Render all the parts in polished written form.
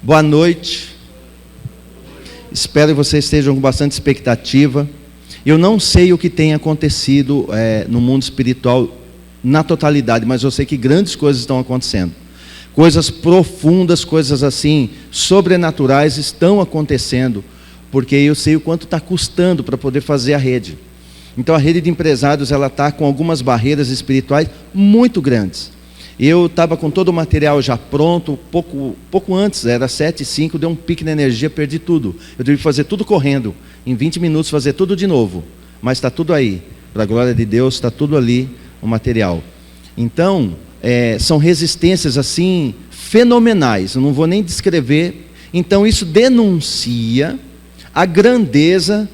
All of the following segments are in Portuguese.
Boa noite. Espero que vocês estejam com bastante expectativa. Eu não sei o que tem acontecido no mundo espiritual na totalidade, mas eu sei que grandes coisas estão acontecendo. Coisas profundas, coisas assim, sobrenaturais estão acontecendo, porque eu sei o quanto está custando para poder fazer a rede. Então a rede de empresários, ela está com algumas barreiras espirituais muito grandes. Eu estava com todo o material já pronto, pouco antes, era 7h05, deu um pique na energia, perdi tudo. Eu tive que fazer tudo correndo, em 20 minutos fazer tudo de novo. Mas está tudo aí, para a glória de Deus, está tudo ali, o material. Então, são resistências assim, fenomenais, eu não vou nem descrever. Então isso denuncia a grandeza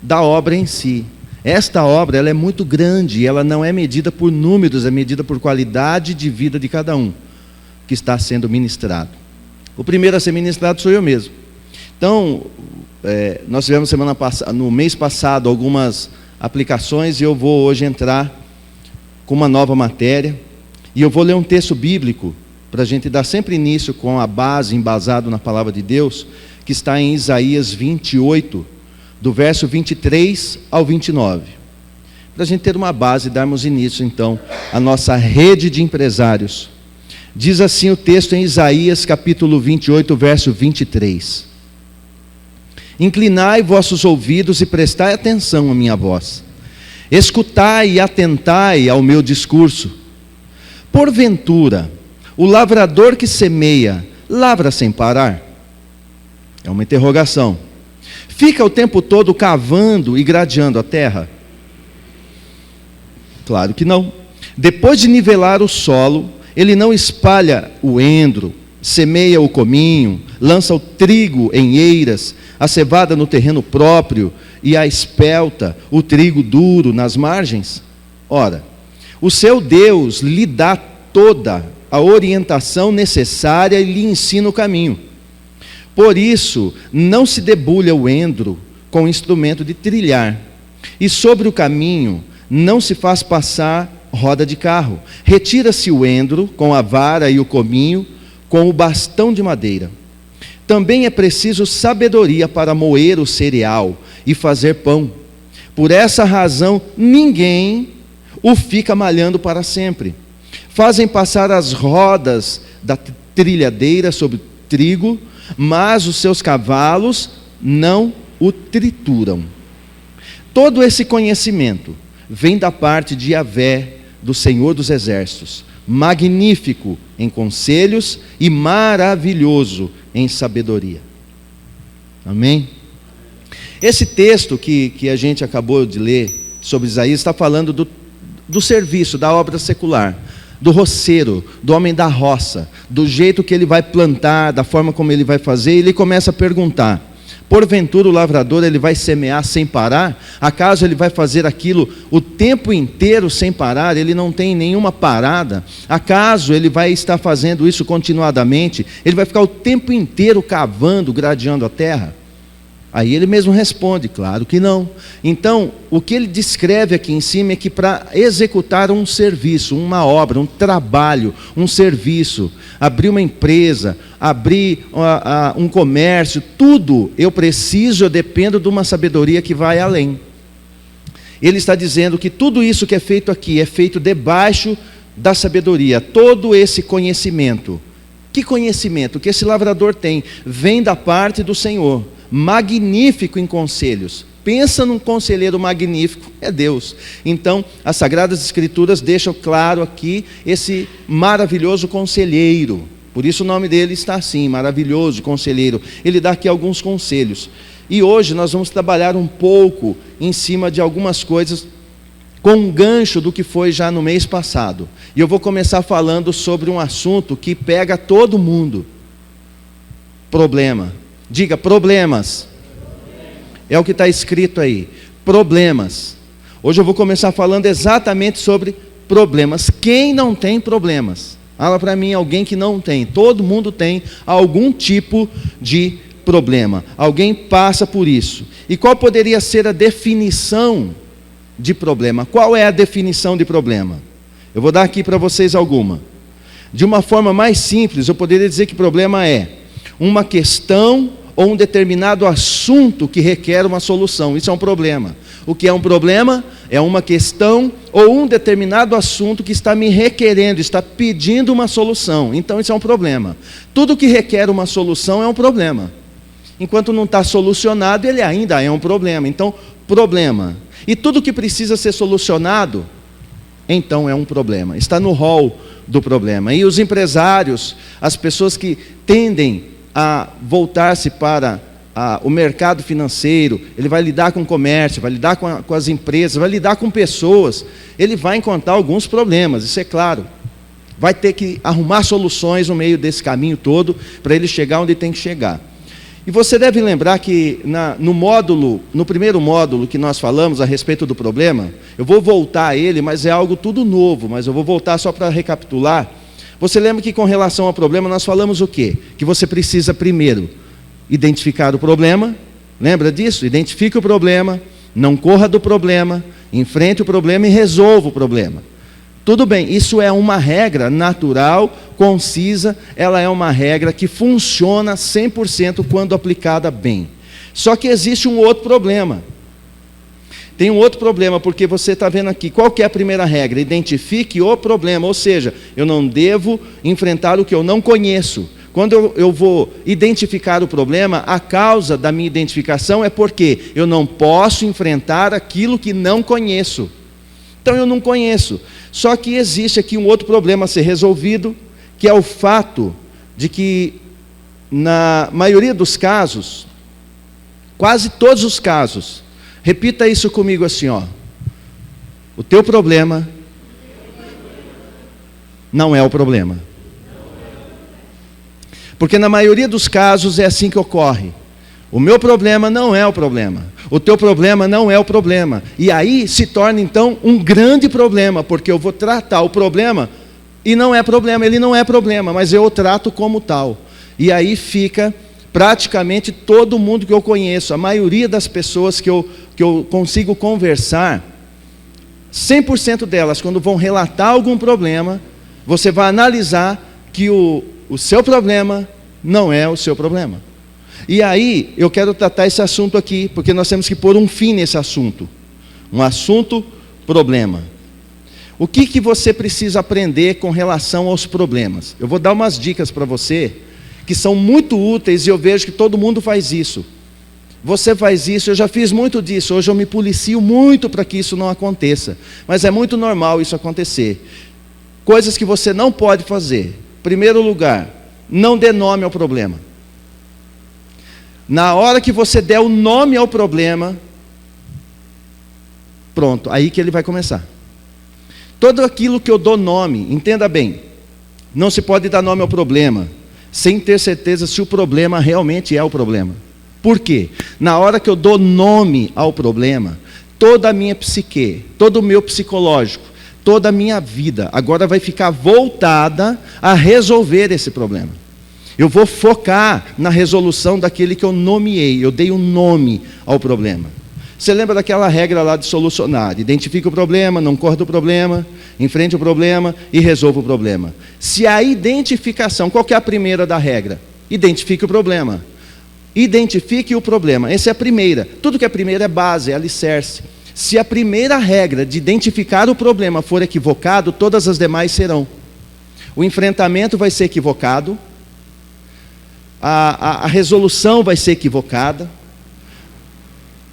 da obra em si. Esta obra, ela é muito grande, ela não é medida por números, é medida por qualidade de vida de cada um que está sendo ministrado. O primeiro a ser ministrado sou eu mesmo. Então, nós tivemos no mês passado algumas aplicações e eu vou hoje entrar com uma nova matéria e eu vou ler um texto bíblico para a gente dar sempre início com a base, embasado na palavra de Deus, que está em Isaías 28, do verso 23 ao 29, para a gente ter uma base e darmos início então à nossa rede de empresários. Diz assim o texto em Isaías capítulo 28, verso 23: Inclinai vossos ouvidos e prestai atenção à minha voz, escutai e atentai ao meu discurso. Porventura, o lavrador que semeia, lavra sem parar? É uma interrogação. Fica o tempo todo cavando e gradeando a terra? Claro que não. Depois de nivelar o solo, ele não espalha o endro, semeia o cominho, lança o trigo em eiras, a cevada no terreno próprio e a espelta, o trigo duro nas margens? Ora, o seu Deus lhe dá toda a orientação necessária e lhe ensina o caminho. Por isso, não se debulha o endro com instrumento de trilhar, e sobre o caminho não se faz passar roda de carro. Retira-se o endro com a vara e o cominho com o bastão de madeira. Também é preciso sabedoria para moer o cereal e fazer pão. Por essa razão, ninguém o fica malhando para sempre. Fazem passar as rodas da trilhadeira sobre o trigo, mas os seus cavalos não o trituram. Todo esse conhecimento vem da parte de Yahvé, do Senhor dos Exércitos, magnífico em conselhos e maravilhoso em sabedoria. Amém? Esse texto que a gente acabou de ler sobre Isaías está falando do serviço, da obra secular, do roceiro, do homem da roça, do jeito que ele vai plantar, da forma como ele vai fazer. Ele começa a perguntar: porventura o lavrador ele vai semear sem parar? Acaso ele vai fazer aquilo o tempo inteiro sem parar? Ele não tem nenhuma parada? Acaso ele vai estar fazendo isso continuadamente? Ele vai ficar o tempo inteiro cavando, gradeando a terra? Aí ele mesmo responde: claro que não. Então, o que ele descreve aqui em cima é que para executar um serviço, uma obra, um trabalho, um serviço, abrir uma empresa, abrir um comércio, tudo eu dependo de uma sabedoria que vai além. Ele está dizendo que tudo isso que é feito aqui é feito debaixo da sabedoria. Todo esse conhecimento, que conhecimento que esse lavrador tem, vem da parte do Senhor, magnífico em conselhos. Pensa num conselheiro magnífico, é Deus. Então, as Sagradas Escrituras deixam claro aqui esse maravilhoso conselheiro. Por isso o nome dele está assim, maravilhoso conselheiro. Ele dá aqui alguns conselhos. E hoje nós vamos trabalhar um pouco em cima de algumas coisas, com um gancho do que foi já no mês passado. E eu vou começar falando sobre um assunto que pega todo mundo. Problema. Diga, problemas. É o que está escrito aí, problemas. Hoje eu vou começar falando exatamente sobre problemas. Quem não tem problemas? Fala para mim alguém que não tem. Todo mundo tem algum tipo de problema. Alguém passa por isso. E qual poderia ser a definição de problema? Qual é a definição de problema? Eu vou dar aqui para vocês alguma. De uma forma mais simples, eu poderia dizer que problema é uma questão ou um determinado assunto que requer uma solução. Isso é um problema. O que é um problema? É uma questão ou um determinado assunto que está me requerendo, está pedindo uma solução. Então isso é um problema. Tudo que requer uma solução é um problema. Enquanto não está solucionado, ele ainda é um problema. Então, problema. E tudo que precisa ser solucionado, então é um problema. Está no rol do problema. E os empresários, as pessoas que tendem a voltar-se para o mercado financeiro, ele vai lidar com o comércio, vai lidar com as empresas, vai lidar com pessoas, ele vai encontrar alguns problemas, isso é claro. Vai ter que arrumar soluções no meio desse caminho todo, para ele chegar onde tem que chegar. E você deve lembrar que no primeiro módulo que nós falamos a respeito do problema, eu vou voltar a ele, mas é algo tudo novo, mas eu vou voltar só para recapitular. Você lembra que com relação ao problema nós falamos o quê? Que você precisa primeiro identificar o problema, lembra disso? Identifique o problema, não corra do problema, enfrente o problema e resolva o problema. Tudo bem, isso é uma regra natural, concisa, ela é uma regra que funciona 100% quando aplicada bem. Só que existe um outro problema. Tem um outro problema, porque você está vendo aqui, qual que é a primeira regra? Identifique o problema, ou seja, eu não devo enfrentar o que eu não conheço. Quando eu vou identificar o problema, a causa da minha identificação é porque eu não posso enfrentar aquilo que não conheço. Então eu não conheço. Só que existe aqui um outro problema a ser resolvido, que é o fato de que, na maioria dos casos, quase todos os casos, repita isso comigo assim, ó. O teu problema não é o problema. Porque na maioria dos casos é assim que ocorre. O meu problema não é o problema. O teu problema não é o problema. E aí se torna então um grande problema, porque eu vou tratar o problema e não é problema, ele não é problema, mas eu o trato como tal. E aí fica praticamente todo mundo que eu conheço, a maioria das pessoas que eu consigo conversar, 100% delas, quando vão relatar algum problema, você vai analisar que o seu problema não é o seu problema. E aí, eu quero tratar esse assunto aqui, porque nós temos que pôr um fim nesse assunto. Um assunto, problema. O que você precisa aprender com relação aos problemas? Eu vou dar umas dicas para você, que são muito úteis, e eu vejo que todo mundo faz isso. Você faz isso, eu já fiz muito disso, hoje eu me policio muito para que isso não aconteça. Mas é muito normal isso acontecer. Coisas que você não pode fazer. Primeiro lugar, não dê nome ao problema. Na hora que você der o nome ao problema, pronto, aí que ele vai começar. Tudo aquilo que eu dou nome, entenda bem, não se pode dar nome ao problema, sem ter certeza se o problema realmente é o problema. Por quê? Na hora que eu dou nome ao problema, toda a minha psique, todo o meu psicológico, toda a minha vida, agora vai ficar voltada a resolver esse problema. Eu vou focar na resolução daquele que eu nomeei, eu dei um nome ao problema. Você lembra daquela regra lá de solucionar? Identifique o problema, não corra do problema, enfrente o problema e resolva o problema. Se a identificação, qual que é a primeira da regra? Identifique o problema. Identifique o problema, essa é a primeira. Tudo que é primeira é base, é alicerce. Se a primeira regra de identificar o problema for equivocado, todas as demais serão. O enfrentamento vai ser equivocado, a resolução vai ser equivocada,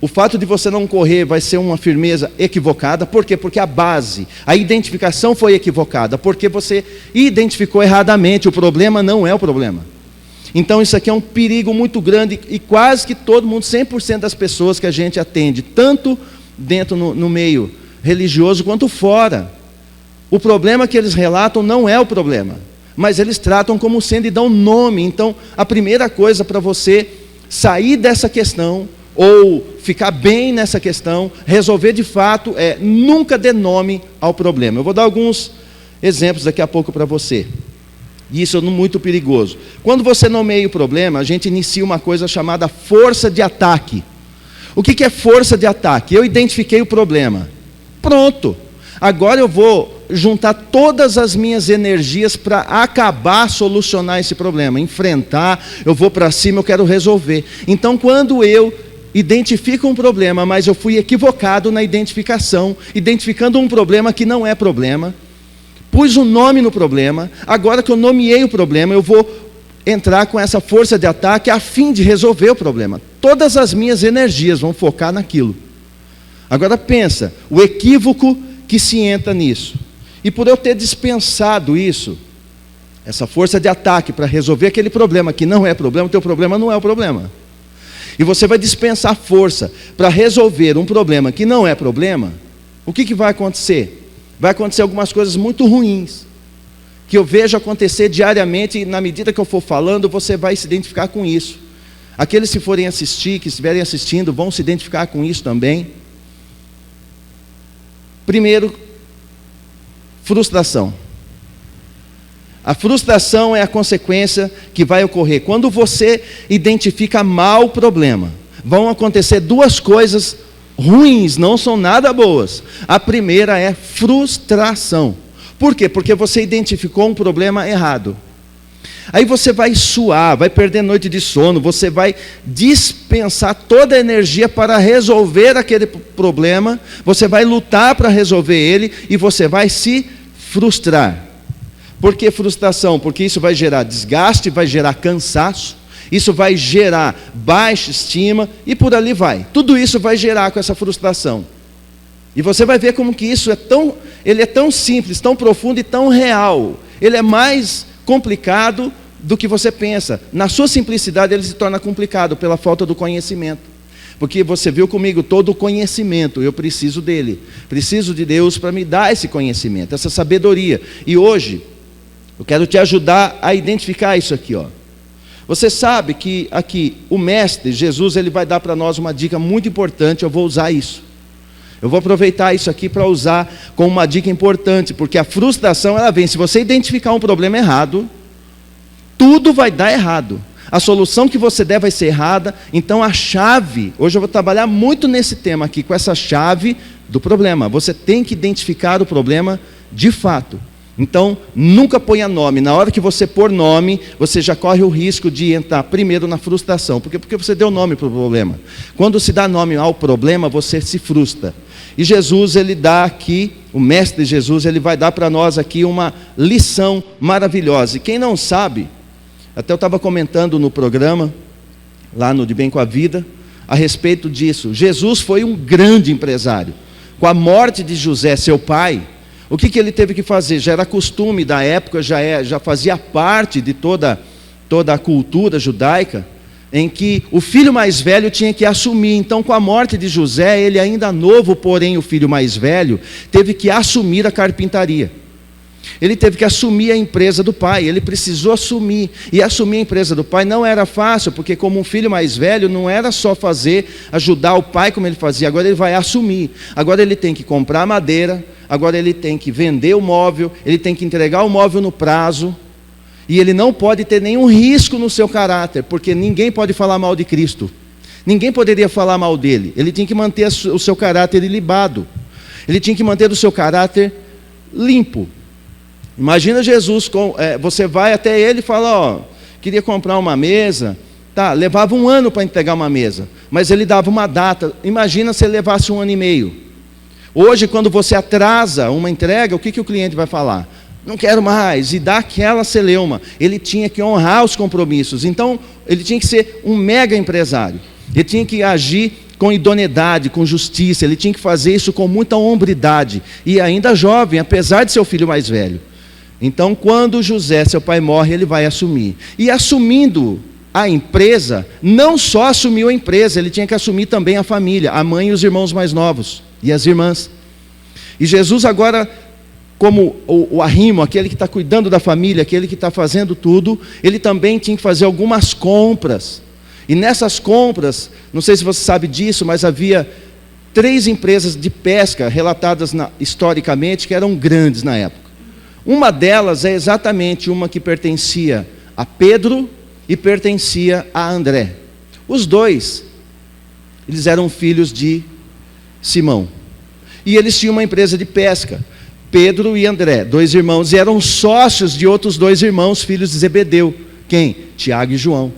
o fato de você não correr vai ser uma firmeza equivocada. Por quê? Porque a base, a identificação foi equivocada, porque você identificou erradamente, o problema não é o problema. Então isso aqui é um perigo muito grande, e quase que todo mundo, 100% das pessoas que a gente atende, tanto dentro no meio religioso quanto fora, o problema que eles relatam não é o problema, mas eles tratam como sendo e dão nome. Então, a primeira coisa para você sair dessa questão, ou ficar bem nessa questão, resolver de fato, é nunca dê nome ao problema. Eu vou dar alguns exemplos daqui a pouco para você. E isso é muito perigoso. Quando você nomeia o problema, a gente inicia uma coisa chamada força de ataque. O que é força de ataque? Eu identifiquei o problema. Pronto. Agora eu vou juntar todas as minhas energias para acabar, solucionar esse problema, enfrentar, eu vou para cima, eu quero resolver. Então, quando eu identifico um problema, mas eu fui equivocado na identificação, identificando um problema que não é problema, pus um nome no problema, agora que eu nomeei o problema, eu vou entrar com essa força de ataque a fim de resolver o problema. Todas as minhas energias vão focar naquilo. Agora pensa, o equívoco que se entra nisso. E por eu ter dispensado isso, essa força de ataque para resolver aquele problema que não é problema, o teu problema não é o problema. E você vai dispensar força para resolver um problema que não é problema, o que vai acontecer? Vai acontecer algumas coisas muito ruins, que eu vejo acontecer diariamente, e na medida que eu for falando, você vai se identificar com isso. Aqueles que forem assistir, que estiverem assistindo, vão se identificar com isso também. Primeiro, frustração. A frustração é a consequência que vai ocorrer. Quando você identifica mal o problema, vão acontecer duas coisas ruins, não são nada boas. A primeira é frustração. Por quê? Porque você identificou um problema errado. Aí você vai suar, vai perder noite de sono, você vai dispensar toda a energia para resolver aquele problema, você vai lutar para resolver ele e você vai se frustrar. Por que frustração? Porque isso vai gerar desgaste, vai gerar cansaço, isso vai gerar baixa estima e por ali vai. Tudo isso vai gerar com essa frustração. E você vai ver como que isso ele é tão simples, tão profundo e tão real. Ele é mais complicado do que você pensa. Na sua simplicidade ele se torna complicado pela falta do conhecimento. Porque você viu comigo todo o conhecimento, eu preciso dele. Preciso de Deus para me dar esse conhecimento, essa sabedoria. E hoje, eu quero te ajudar a identificar isso aqui, ó. Você sabe que aqui, o Mestre, Jesus, ele vai dar para nós uma dica muito importante, eu vou usar isso. Eu vou aproveitar isso aqui para usar como uma dica importante, porque a frustração, ela vem, se você identificar um problema errado, tudo vai dar errado. A solução que você der vai ser errada, então a chave, hoje eu vou trabalhar muito nesse tema aqui, com essa chave do problema. Você tem que identificar o problema de fato. Então, nunca ponha nome. Na hora que você pôr nome, você já corre o risco de entrar primeiro na frustração. Porque você deu nome para o problema. Quando se dá nome ao problema, você se frustra. E Jesus, ele dá aqui, o Mestre Jesus, ele vai dar para nós aqui uma lição maravilhosa. E quem não sabe, até eu estava comentando no programa, lá no De Bem com a Vida, a respeito disso. Jesus foi um grande empresário. Com a morte de José, seu pai, o que ele teve que fazer? Já era costume da época, já fazia parte de toda a cultura judaica, em que o filho mais velho tinha que assumir. Então, com a morte de José, ele ainda novo, porém o filho mais velho, teve que assumir a carpintaria. Ele teve que assumir a empresa do pai, ele precisou assumir. E assumir a empresa do pai não era fácil, porque como um filho mais velho, não era só ajudar o pai como ele fazia, agora ele vai assumir. Agora ele tem que comprar madeira, agora ele tem que vender o móvel, ele tem que entregar o móvel no prazo, e ele não pode ter nenhum risco no seu caráter, porque ninguém pode falar mal de Cristo, ninguém poderia falar mal dele, ele tinha que manter o seu caráter ilibado, ele tinha que manter o seu caráter limpo. Imagina Jesus, você vai até ele e fala, ó, queria comprar uma mesa, tá, levava 1 ano para entregar uma mesa, mas ele dava uma data. Imagina se ele levasse 1 ano e meio. Hoje, quando você atrasa uma entrega, o que o cliente vai falar? Não quero mais, e dá aquela celeuma. Ele tinha que honrar os compromissos, então ele tinha que ser um mega empresário, ele tinha que agir com idoneidade, com justiça, ele tinha que fazer isso com muita hombridade, e ainda jovem, apesar de ser o filho mais velho. Então, quando José, seu pai, morre, ele vai assumir. E assumindo a empresa, não só assumiu a empresa, ele tinha que assumir também a família, a mãe e os irmãos mais novos, e as irmãs. E Jesus agora, como o arrimo, aquele que está cuidando da família, aquele que está fazendo tudo, ele também tinha que fazer algumas compras. E nessas compras, não sei se você sabe disso, mas havia 3 empresas de pesca relatadas historicamente, que eram grandes na época. Uma delas é exatamente uma que pertencia a Pedro e pertencia a André. Os dois, eles eram filhos de Simão. E eles tinham uma empresa de pesca. Pedro e André, 2 irmãos, e eram sócios de outros 2 irmãos, filhos de Zebedeu. Quem? Tiago e João.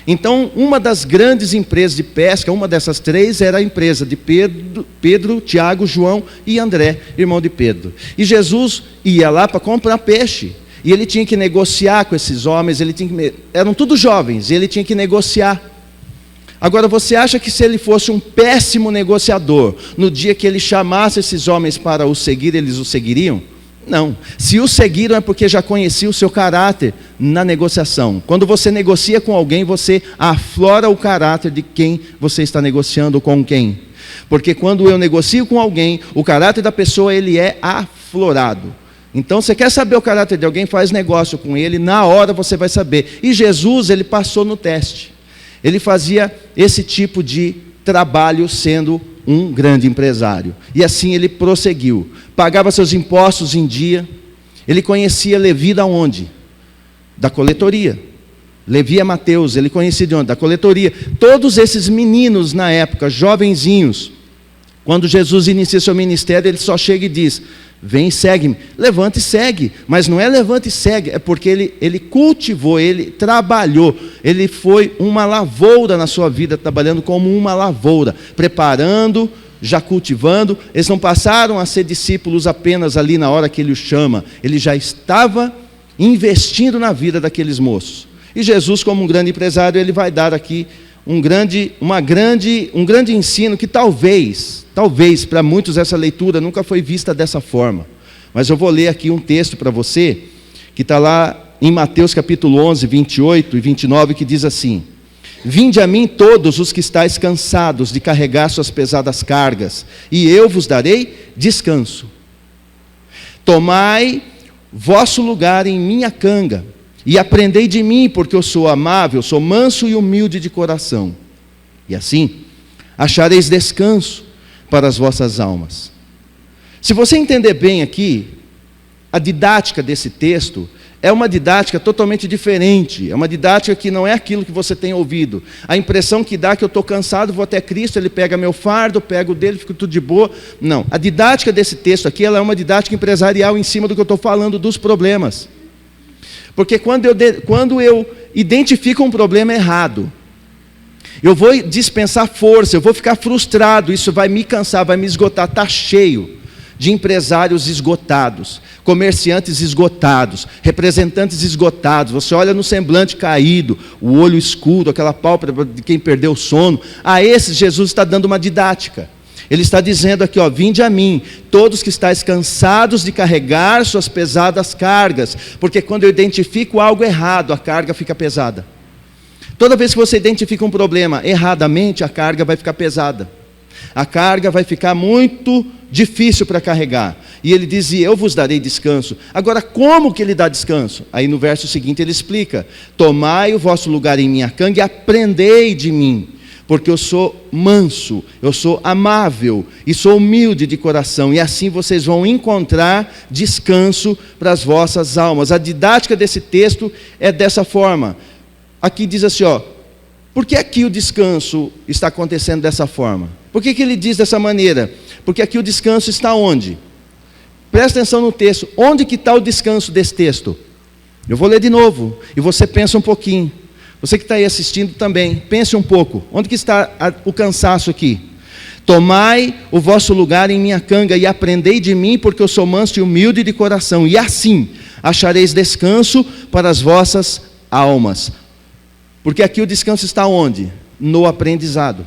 Então, uma das grandes empresas de pesca, uma dessas 3, era a empresa de Pedro, Tiago, João e André, irmão de Pedro. E Jesus ia lá para comprar peixe. E ele tinha que negociar com esses homens, eram todos jovens, e ele tinha que negociar. Agora, você acha que se ele fosse um péssimo negociador, no dia que ele chamasse esses homens para o seguir, eles o seguiriam? Não. Se o seguiram é porque já conhecia o seu caráter na negociação. Quando você negocia com alguém, você aflora o caráter de quem você está negociando com quem. Porque quando eu negocio com alguém, o caráter da pessoa ele é aflorado. Então, você quer saber o caráter de alguém, faz negócio com ele, na hora você vai saber. E Jesus, ele passou no teste. Ele fazia esse tipo de trabalho sendo um grande empresário. E assim ele prosseguiu. Pagava seus impostos em dia. Ele conhecia Levi da onde? Da coletoria. Levi é Mateus, ele conhecia de onde? Da coletoria. Todos esses meninos na época, jovenzinhos, quando Jesus inicia seu ministério, ele só chega e diz: vem e segue-me. Levanta e segue. Mas não é levanta e segue, é porque ele cultivou, ele trabalhou. Ele foi uma lavoura na sua vida, trabalhando como uma lavoura, preparando, já cultivando. Eles não passaram a ser discípulos apenas ali na hora que ele os chama. Ele já estava investindo na vida daqueles moços. E Jesus, como um grande empresário, ele vai dar aqui um grande ensino que talvez para muitos essa leitura nunca foi vista dessa forma. Mas eu vou ler aqui um texto para você, que está lá em Mateus capítulo 11, 28 e 29, que diz assim: vinde a mim todos os que estáis cansados de carregar suas pesadas cargas, e eu vos darei descanso. Tomai vosso lugar em minha canga, e aprendei de mim, porque eu sou amável, sou manso e humilde de coração. E assim achareis descanso para as vossas almas. Se você entender bem aqui, a didática desse texto é uma didática totalmente diferente. É uma didática que não é aquilo que você tem ouvido. A impressão que dá que eu estou cansado, vou até Cristo, Ele pega meu fardo, pego o dele, fico tudo de boa. Não. A didática desse texto aqui, ela é uma didática empresarial em cima do que eu estou falando, dos problemas. Porque quando eu identifico um problema errado, eu vou dispensar força, eu vou ficar frustrado, isso vai me cansar, vai me esgotar. Está cheio de empresários esgotados, comerciantes esgotados, representantes esgotados. Você olha no semblante caído, o olho escuro, aquela pálpebra de quem perdeu o sono. A esses Jesus está dando uma didática. Ele está dizendo aqui, ó, vinde a mim, todos que estáis cansados de carregar suas pesadas cargas, porque quando eu identifico algo errado, a carga fica pesada. Toda vez que você identifica um problema erradamente, a carga vai ficar pesada. A carga vai ficar muito difícil para carregar. E ele dizia, eu vos darei descanso. Agora, como que ele dá descanso? Aí no verso seguinte ele explica: tomai o vosso lugar em minha canga e aprendei de mim, porque eu sou manso, eu sou amável e sou humilde de coração, e assim vocês vão encontrar descanso para as vossas almas. A didática desse texto é dessa forma. Aqui diz assim, ó, por que aqui o descanso está acontecendo dessa forma? Por que ele diz dessa maneira? Porque aqui o descanso está onde? Presta atenção no texto. Onde que está o descanso desse texto? Eu vou ler de novo, e você pensa um pouquinho. Você que está aí assistindo também, pense um pouco. Onde que está o cansaço aqui? Tomai o vosso lugar em minha canga e aprendei de mim, porque eu sou manso e humilde de coração, e assim achareis descanso para as vossas almas. Porque aqui o descanso está onde? No aprendizado.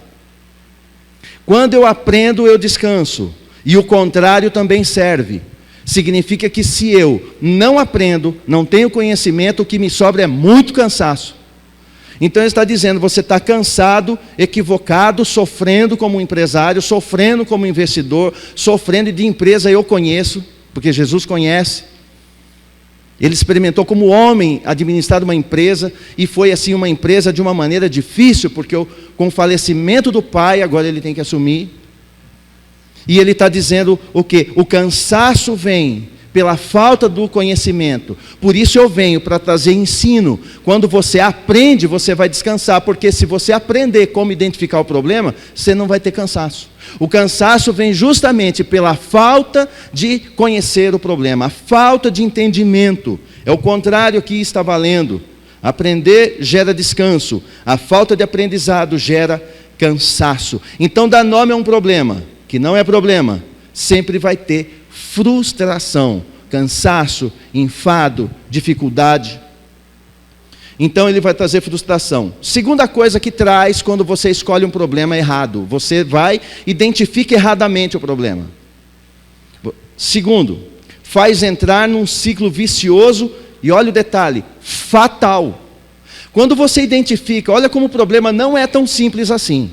Quando eu aprendo, eu descanso. E o contrário também serve. Significa que se eu não aprendo, não tenho conhecimento, o que me sobra é muito cansaço. Então ele está dizendo, você está cansado, equivocado, sofrendo como empresário, sofrendo como investidor, sofrendo de empresa eu conheço, porque Jesus conhece. Ele experimentou como homem administrar uma empresa, e foi assim uma empresa de uma maneira difícil, porque com o falecimento do pai, agora ele tem que assumir. E ele está dizendo o quê? O cansaço vem pela falta do conhecimento. Por isso eu venho para trazer ensino. Quando você aprende, você vai descansar, porque se você aprender como identificar o problema, você não vai ter cansaço. O cansaço vem justamente pela falta de conhecer o problema, a falta de entendimento. É o contrário que está valendo. Aprender gera descanso, a falta de aprendizado gera cansaço. Então, dar nome a um problema que não é problema, sempre vai ter frustração, cansaço, enfado, dificuldade. Então ele vai trazer frustração. Segunda coisa que traz quando você escolhe um problema errado, você vai, identifica erradamente o problema. Segundo, faz entrar num ciclo vicioso, e olha o detalhe, fatal. Quando você identifica, olha como o problema não é tão simples assim.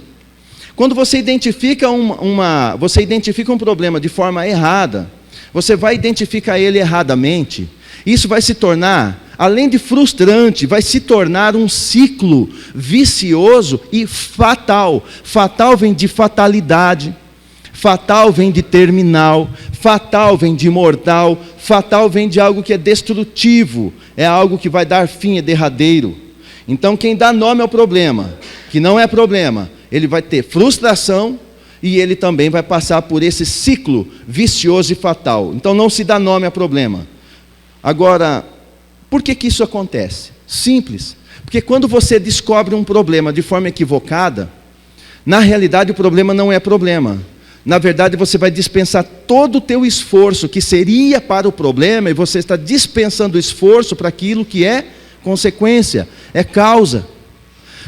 Quando você identifica um problema de forma errada, você vai identificar ele erradamente, isso vai se tornar, além de frustrante, vai se tornar um ciclo vicioso e fatal. Fatal vem de fatalidade, fatal vem de terminal, fatal vem de mortal, fatal vem de algo que é destrutivo, é algo que vai dar fim, é derradeiro. Então quem dá nome ao problema, que não é problema, ele vai ter frustração e ele também vai passar por esse ciclo vicioso e fatal. Então não se dá nome a problema. Agora, por que isso acontece? Simples. Porque quando você descobre um problema de forma equivocada, na realidade o problema não é problema. Na verdade você vai dispensar todo o teu esforço que seria para o problema, e você está dispensando o esforço para aquilo que é consequência, é causa.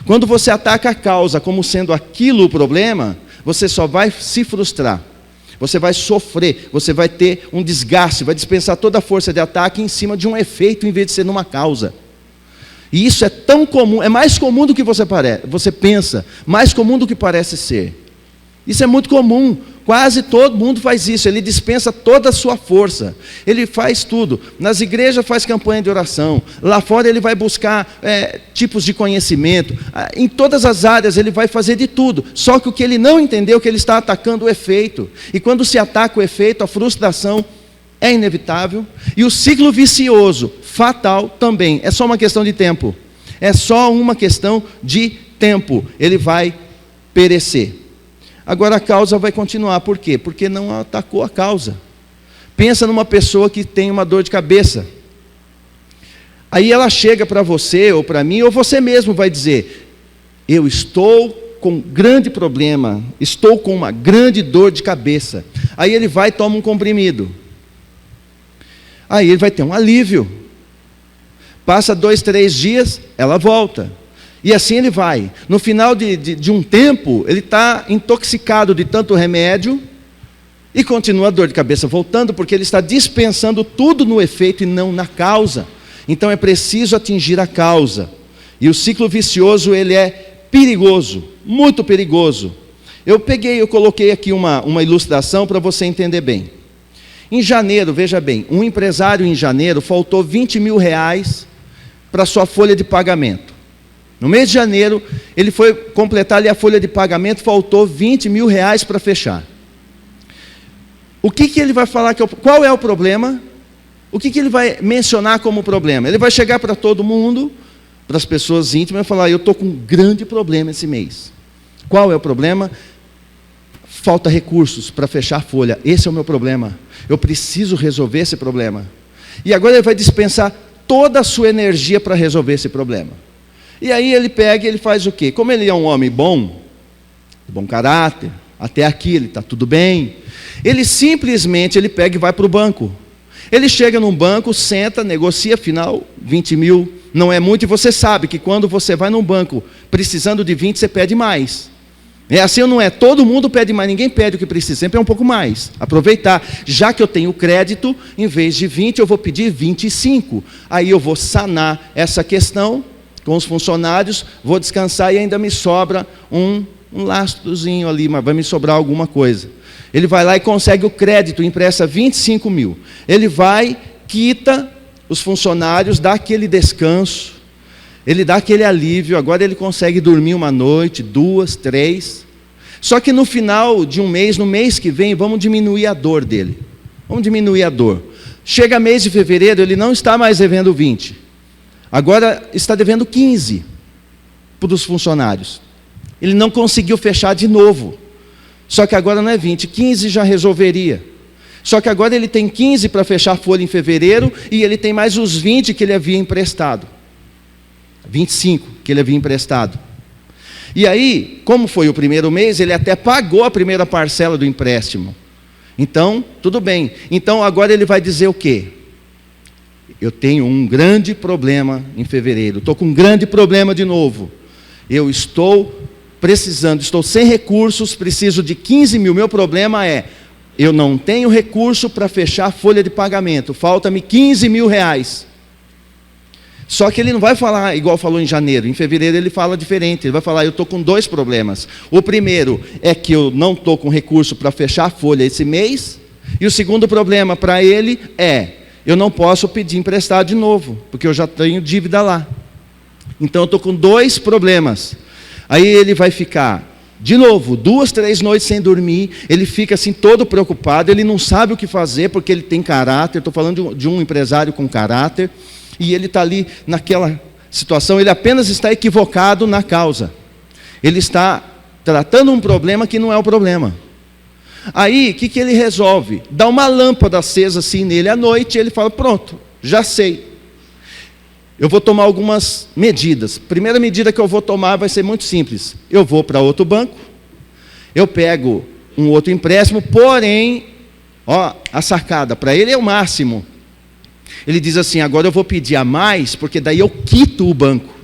Quando você ataca a causa como sendo aquilo o problema, você só vai se frustrar, você vai sofrer, você vai ter um desgaste, vai dispensar toda a força de ataque em cima de um efeito em vez de ser numa causa. E isso é tão comum, é mais comum do que você pensa, mais comum do que parece ser. Isso é muito comum, quase todo mundo faz isso, ele dispensa toda a sua força, ele faz tudo, nas igrejas faz campanha de oração, lá fora ele vai buscar tipos de conhecimento, em todas as áreas ele vai fazer de tudo, só que o que ele não entendeu é que ele está atacando o efeito, e quando se ataca o efeito, a frustração é inevitável, e o ciclo vicioso, fatal também, é só uma questão de tempo, é só uma questão de tempo, ele vai perecer. Agora a causa vai continuar, por quê? Porque não atacou a causa. Pensa numa pessoa que tem uma dor de cabeça. Aí ela chega para você, ou para mim, ou você mesmo vai dizer, eu estou com um grande problema, estou com uma grande dor de cabeça. Aí ele vai e toma um comprimido. Aí ele vai ter um alívio. Passa 2, 3 dias, ela volta. E assim ele vai. No final de um tempo, ele está intoxicado de tanto remédio e continua a dor de cabeça voltando, porque ele está dispensando tudo no efeito e não na causa. Então é preciso atingir a causa. E o ciclo vicioso, ele é perigoso, muito perigoso. Eu coloquei aqui uma ilustração para você entender bem. Em janeiro, veja bem, um empresário em janeiro faltou 20 mil reais para sua folha de pagamento. No mês de janeiro, ele foi completar ali a folha de pagamento, faltou 20 mil reais para fechar. O que ele vai falar, qual é o problema? O que ele vai mencionar como problema? Ele vai chegar para todo mundo, para as pessoas íntimas, e falar, eu estou com um grande problema esse mês. Qual é o problema? Falta recursos para fechar a folha, esse é o meu problema. Eu preciso resolver esse problema. E agora ele vai dispensar toda a sua energia para resolver esse problema. E aí ele pega e ele faz o quê? Como ele é um homem bom, de bom caráter, até aqui ele está tudo bem, ele simplesmente pega e vai para o banco. Ele chega num banco, senta, negocia, afinal, 20 mil não é muito, e você sabe que quando você vai num banco precisando de 20, você pede mais. É assim ou não é? Todo mundo pede mais, ninguém pede o que precisa, sempre é um pouco mais. Aproveitar, já que eu tenho crédito, em vez de 20, eu vou pedir 25. Aí eu vou sanar essa questão com os funcionários, vou descansar e ainda me sobra um lastrozinho ali, mas vai me sobrar alguma coisa. Ele vai lá e consegue o crédito, empresta 25 mil. Ele vai, quita os funcionários, dá aquele descanso, ele dá aquele alívio, agora ele consegue dormir uma noite, 2, 3. Só que no final de um mês, no mês que vem, vamos diminuir a dor dele. Vamos diminuir a dor. Chega mês de fevereiro, ele não está mais devendo 20. Agora está devendo 15 para os funcionários. Ele não conseguiu fechar de novo. Só que agora não é 20, 15 já resolveria. Só que agora ele tem 15 para fechar a folha em fevereiro e ele tem mais os 20 que ele havia emprestado. 25 que ele havia emprestado. E aí, como foi o primeiro mês, ele até pagou a primeira parcela do empréstimo. Então, tudo bem. Então agora ele vai dizer o quê? Eu tenho um grande problema em fevereiro. Estou com um grande problema de novo. Eu estou precisando, estou sem recursos, preciso de 15 mil. Meu problema é, eu não tenho recurso para fechar a folha de pagamento. Falta-me 15 mil reais. Só que ele não vai falar igual falou em janeiro. Em fevereiro ele fala diferente. Ele vai falar, eu estou com 2 problemas. O primeiro é que eu não estou com recurso para fechar a folha esse mês. E o segundo problema para ele é, eu não posso pedir emprestado de novo, porque eu já tenho dívida lá. Então eu estou com 2 problemas. Aí ele vai ficar, de novo, 2, 3 noites sem dormir. Ele fica assim todo preocupado. Ele não sabe o que fazer, porque ele tem caráter. Estou falando de um empresário com caráter. E ele está ali naquela situação, ele apenas está equivocado na causa. Ele está tratando um problema que não é o problema. Aí, o que ele resolve? Dá uma lâmpada acesa assim nele à noite, e ele fala, pronto, já sei. Eu vou tomar algumas medidas. Primeira medida que eu vou tomar vai ser muito simples. Eu vou para outro banco, eu pego um outro empréstimo, porém, a sacada para ele é o máximo. Ele diz assim, agora eu vou pedir a mais, porque daí eu quito o banco.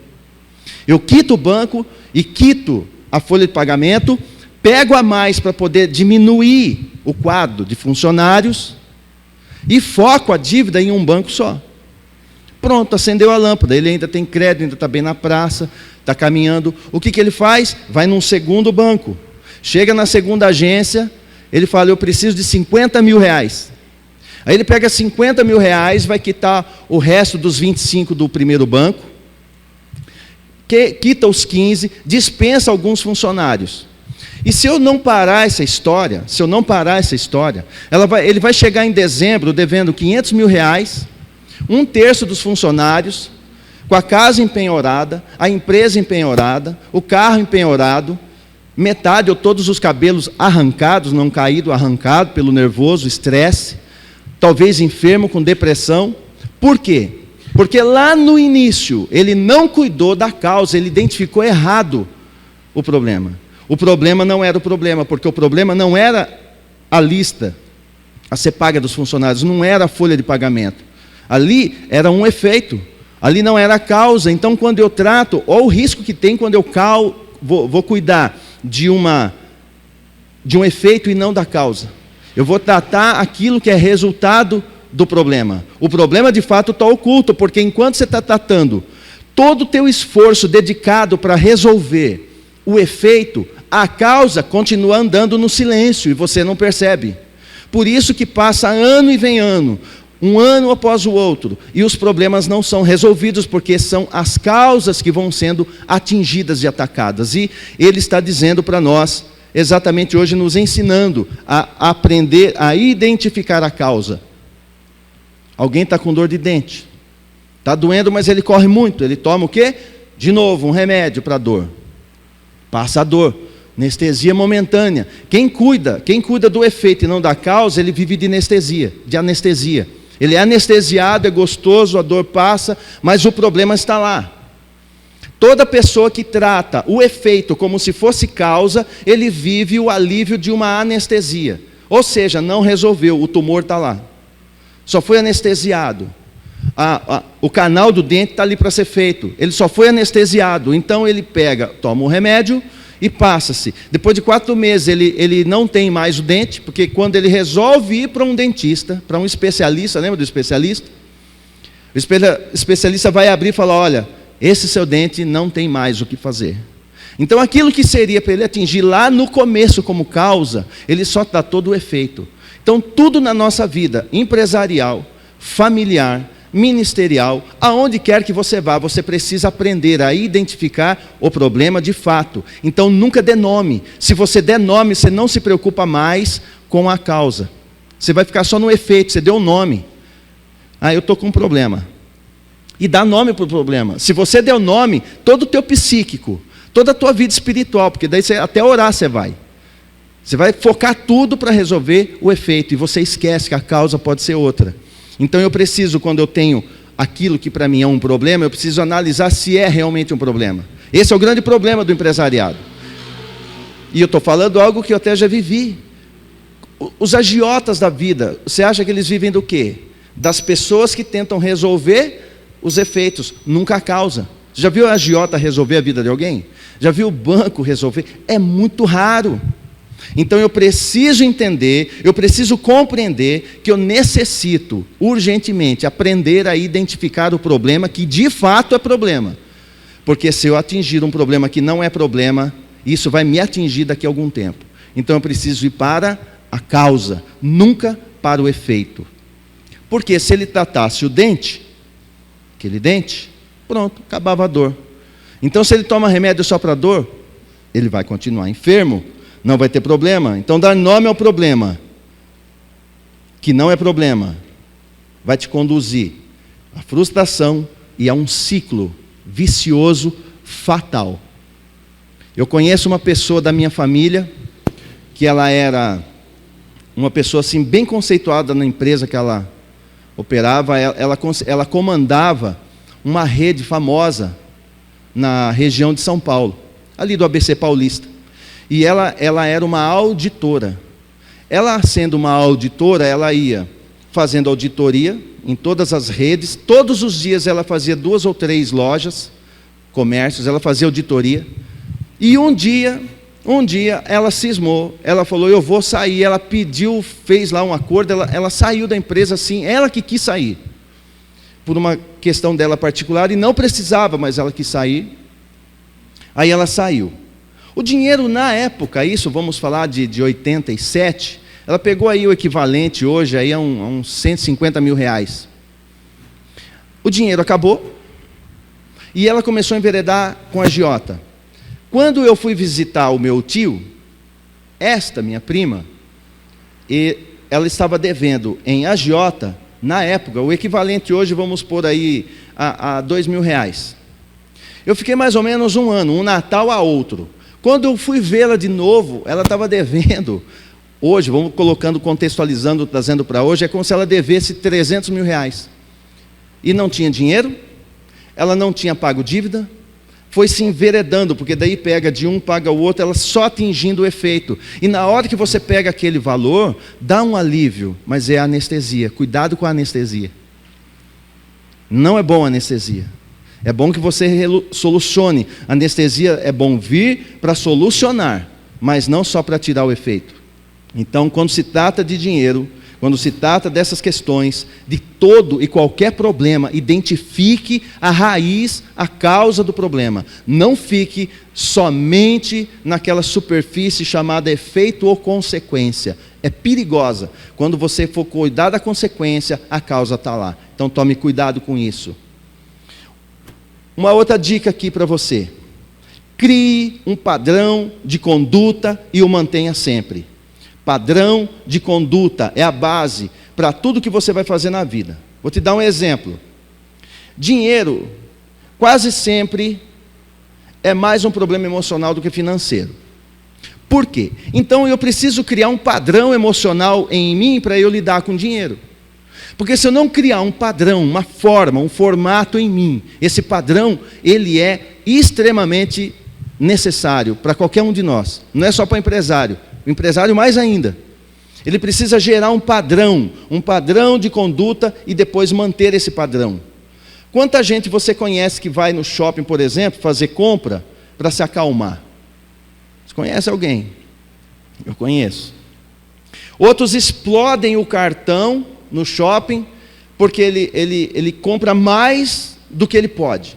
Eu quito o banco e quito a folha de pagamento, pego a mais para poder diminuir o quadro de funcionários e foco a dívida em um banco só. Pronto, acendeu a lâmpada. Ele ainda tem crédito, ainda está bem na praça, está caminhando. O que ele faz? Vai num segundo banco. Chega na segunda agência, ele fala, eu preciso de 50 mil reais. Aí ele pega 50 mil reais, vai quitar o resto dos 25 do primeiro banco, quita os 15, dispensa alguns funcionários. E se eu não parar essa história, ele vai chegar em dezembro devendo 500 mil reais, 1/3 dos funcionários, com a casa empenhorada, a empresa empenhorada, o carro empenhorado, metade ou todos os cabelos arrancados, não caído, arrancado pelo nervoso, estresse, talvez enfermo com depressão. Por quê? Porque lá no início ele não cuidou da causa, ele identificou errado o problema. O problema não era o problema, porque o problema não era a lista a ser paga dos funcionários, não era a folha de pagamento. Ali era um efeito, ali não era a causa. Então quando eu trato, ou o risco que tem quando eu vou cuidar de um efeito e não da causa. Eu vou tratar aquilo que é resultado do problema. O problema de fato está oculto, porque enquanto você está tratando todo o teu esforço dedicado para resolver o efeito, a causa continua andando no silêncio e você não percebe. Por isso que passa ano e vem ano, um ano após o outro, e os problemas não são resolvidos, porque são as causas que vão sendo atingidas e atacadas. E ele está dizendo para nós, exatamente hoje, nos ensinando a aprender a identificar a causa. Alguém está com dor de dente, está doendo, mas ele corre muito, ele toma o quê? De novo, um remédio para a dor, passa a dor, anestesia momentânea. Quem cuida do efeito e não da causa, ele vive de anestesia. Ele é anestesiado, é gostoso, a dor passa, mas o problema está lá. Toda pessoa que trata o efeito como se fosse causa, ele vive o alívio de uma anestesia. Ou seja, não resolveu, o tumor está lá. Só foi anestesiado. O canal do dente está ali para ser feito. Ele só foi anestesiado. Então ele toma o remédio e passa-se. Depois de 4 meses ele não tem mais o dente, porque quando ele resolve ir para um dentista, para um especialista, lembra do especialista? O especialista vai abrir e falar, olha, esse seu dente não tem mais o que fazer. Então aquilo que seria para ele atingir lá no começo como causa, ele só tratou do efeito. Então tudo na nossa vida, empresarial, familiar, ministerial, aonde quer que você vá, você precisa aprender a identificar o problema de fato. Então nunca dê nome. Se você der nome, você não se preocupa mais com a causa. Você vai ficar só no efeito, você deu um nome. Ah, eu estou com um problema. E dá nome para o problema. Se você der o nome, todo o teu psíquico, toda a tua vida espiritual, porque daí até orar você vai. Você vai focar tudo para resolver o efeito, e você esquece que a causa pode ser outra. Então eu preciso, quando eu tenho aquilo que para mim é um problema, eu preciso analisar se é realmente um problema. Esse é o grande problema do empresariado. E eu estou falando algo que eu até já vivi. Os agiotas da vida, você acha que eles vivem do quê? Das pessoas que tentam resolver os efeitos, nunca a causa. Já viu a agiota resolver a vida de alguém? Já viu o banco resolver? É muito raro. Então eu preciso entender, eu preciso compreender que eu necessito urgentemente aprender a identificar o problema que de fato é problema. Porque se eu atingir um problema que não é problema, isso vai me atingir daqui a algum tempo. Então eu preciso ir para a causa, nunca para o efeito. Porque se ele tratasse o dente, aquele dente, pronto, acabava a dor. Então se ele toma remédio só para dor, ele vai continuar enfermo, não vai ter problema. Então dar nome ao problema, que não é problema, vai te conduzir à frustração e a um ciclo vicioso fatal. Eu conheço uma pessoa da minha família, que ela era uma pessoa assim bem conceituada na empresa que ela operava, ela comandava uma rede famosa na região de São Paulo, ali do ABC Paulista. E ela era uma auditora. Ela, sendo uma auditora, ela ia fazendo auditoria em todas as redes. Todos os dias ela fazia 2 ou 3 lojas, comércios, ela fazia auditoria. E um dia ela cismou, ela falou, eu vou sair. Ela pediu, fez lá um acordo, ela saiu da empresa assim, ela que quis sair. Por uma questão dela particular, e não precisava, mas ela quis sair. Aí ela saiu. O dinheiro na época, isso vamos falar de 87, ela pegou aí o equivalente hoje aí a uns 150 mil reais. O dinheiro acabou e ela começou a enveredar com a agiota. Quando eu fui visitar o meu tio, esta minha prima, ela estava devendo em agiota, na época, o equivalente hoje vamos pôr aí a 2 mil reais. Eu fiquei mais ou menos um ano, um Natal a outro. Quando eu fui vê-la de novo, ela estava devendo, hoje, vamos colocando, contextualizando, trazendo para hoje, é como se ela devesse 300 mil reais. E não tinha dinheiro, ela não tinha pago dívida, foi se enveredando, porque daí pega de um, paga o outro, ela só atingindo o efeito. E na hora que você pega aquele valor, dá um alívio, mas é anestesia. Cuidado com a anestesia. Não é bom a anestesia. É bom que você solucione. Anestesia é bom vir para solucionar, mas não só para tirar o efeito. Então, quando se trata de dinheiro, quando se trata dessas questões, de todo e qualquer problema, identifique a raiz, a causa do problema. Não fique somente naquela superfície chamada efeito ou consequência. É perigosa. Quando você for cuidar da consequência, a causa está lá. Então tome cuidado com isso. Uma outra dica aqui para você. Crie um padrão de conduta e o mantenha sempre. Padrão de conduta é a base para tudo que você vai fazer na vida. Vou te dar um exemplo. Dinheiro quase sempre é mais um problema emocional do que financeiro. Por quê? Então eu preciso criar um padrão emocional em mim para eu lidar com dinheiro. Porque se eu não criar um padrão, uma forma, um formato em mim, esse padrão, ele é extremamente necessário para qualquer um de nós. Não é só para o empresário mais ainda. Ele precisa gerar um padrão de conduta e depois manter esse padrão. Quanta gente você conhece que vai no shopping, por exemplo, fazer compra para se acalmar? Você conhece alguém? Eu conheço. Outros explodem o cartão no shopping porque ele compra mais do que ele pode.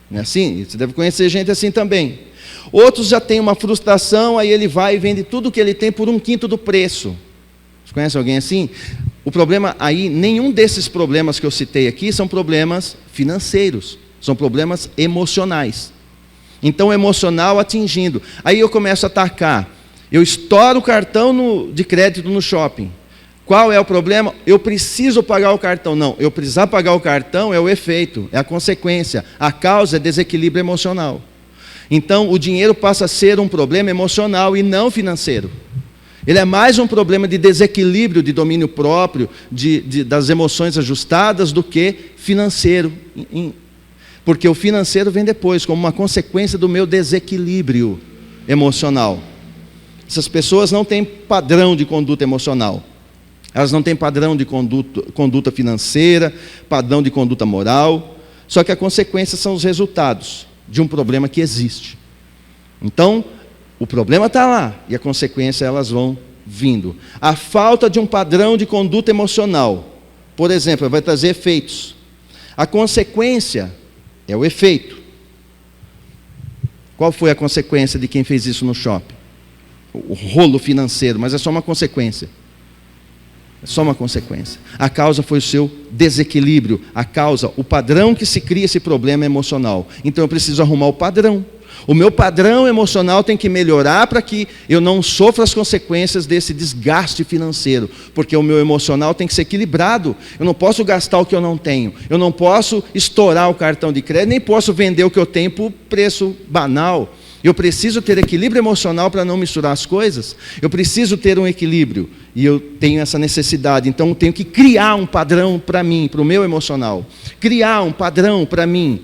Não é assim? Você deve conhecer gente assim também. Outros já têm uma frustração, aí ele vai e vende tudo que ele tem por 1/5 do preço. Você conhece alguém assim? O problema aí, nenhum desses problemas que eu citei aqui são problemas financeiros, são problemas emocionais. Então, o emocional atingindo. Aí eu começo a atacar. Eu estouro o cartão de crédito no shopping. Qual é o problema? Eu preciso pagar o cartão. Não, eu precisar pagar o cartão é o efeito, é a consequência. A causa é desequilíbrio emocional. Então, o dinheiro passa a ser um problema emocional e não financeiro. Ele é mais um problema de desequilíbrio de domínio próprio, das emoções ajustadas, do que financeiro. Porque o financeiro vem depois, como uma consequência do meu desequilíbrio emocional. Essas pessoas não têm padrão de conduta emocional. Elas não têm padrão de conduta financeira, padrão de conduta moral. Só que a consequência são os resultados de um problema que existe. Então, o problema está lá e a consequência elas vão vindo. A falta de um padrão de conduta emocional, por exemplo, vai trazer efeitos. A consequência é o efeito. Qual foi a consequência de quem fez isso no shopping? O rolo financeiro, mas é só uma consequência. É só uma consequência. A causa foi o seu desequilíbrio. A causa, o padrão que se cria esse problema emocional. Então eu preciso arrumar o padrão. O meu padrão emocional tem que melhorar para que eu não sofra as consequências desse desgaste financeiro. Porque o meu emocional tem que ser equilibrado. Eu não posso gastar o que eu não tenho. Eu não posso estourar o cartão de crédito, nem posso vender o que eu tenho por preço banal. Eu preciso ter equilíbrio emocional para não misturar as coisas. Eu preciso ter um equilíbrio. E eu tenho essa necessidade. Então eu tenho que criar um padrão para mim, para o meu emocional. Criar um padrão para mim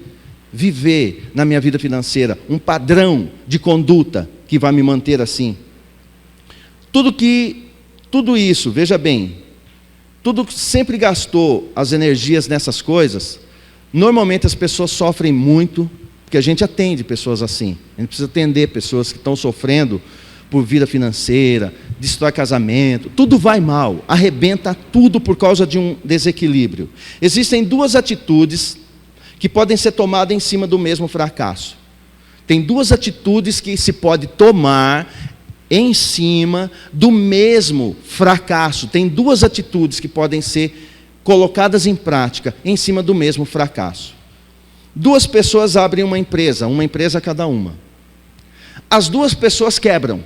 viver na minha vida financeira. Um padrão de conduta que vai me manter assim. Tudo isso, veja bem, tudo que sempre gastou as energias nessas coisas, normalmente as pessoas sofrem muito. Porque a gente atende pessoas assim. A gente precisa atender pessoas que estão sofrendo por vida financeira, destrói casamento, tudo vai mal, arrebenta tudo por causa de um desequilíbrio. Existem duas atitudes que podem ser tomadas em cima do mesmo fracasso. Tem duas atitudes que se pode tomar em cima do mesmo fracasso. Tem duas atitudes que podem ser colocadas em prática em cima do mesmo fracasso. Duas pessoas abrem uma empresa cada uma. As duas pessoas quebram.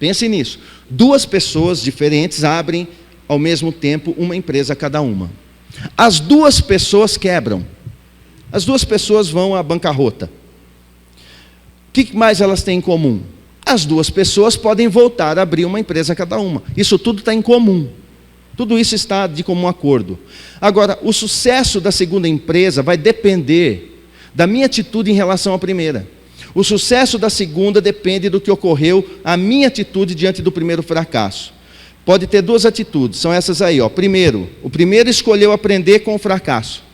Pense nisso. Duas pessoas diferentes abrem ao mesmo tempo uma empresa cada uma. As duas pessoas quebram. As duas pessoas vão à bancarrota. O que mais elas têm em comum? As duas pessoas podem voltar a abrir uma empresa cada uma. Isso tudo está em comum. Tudo isso está de comum acordo. Agora, o sucesso da segunda empresa vai depender da minha atitude em relação à primeira. O sucesso da segunda depende do que ocorreu, a minha atitude diante do primeiro fracasso. Pode ter duas atitudes, são essas aí. Primeiro, o primeiro escolheu aprender com o fracasso.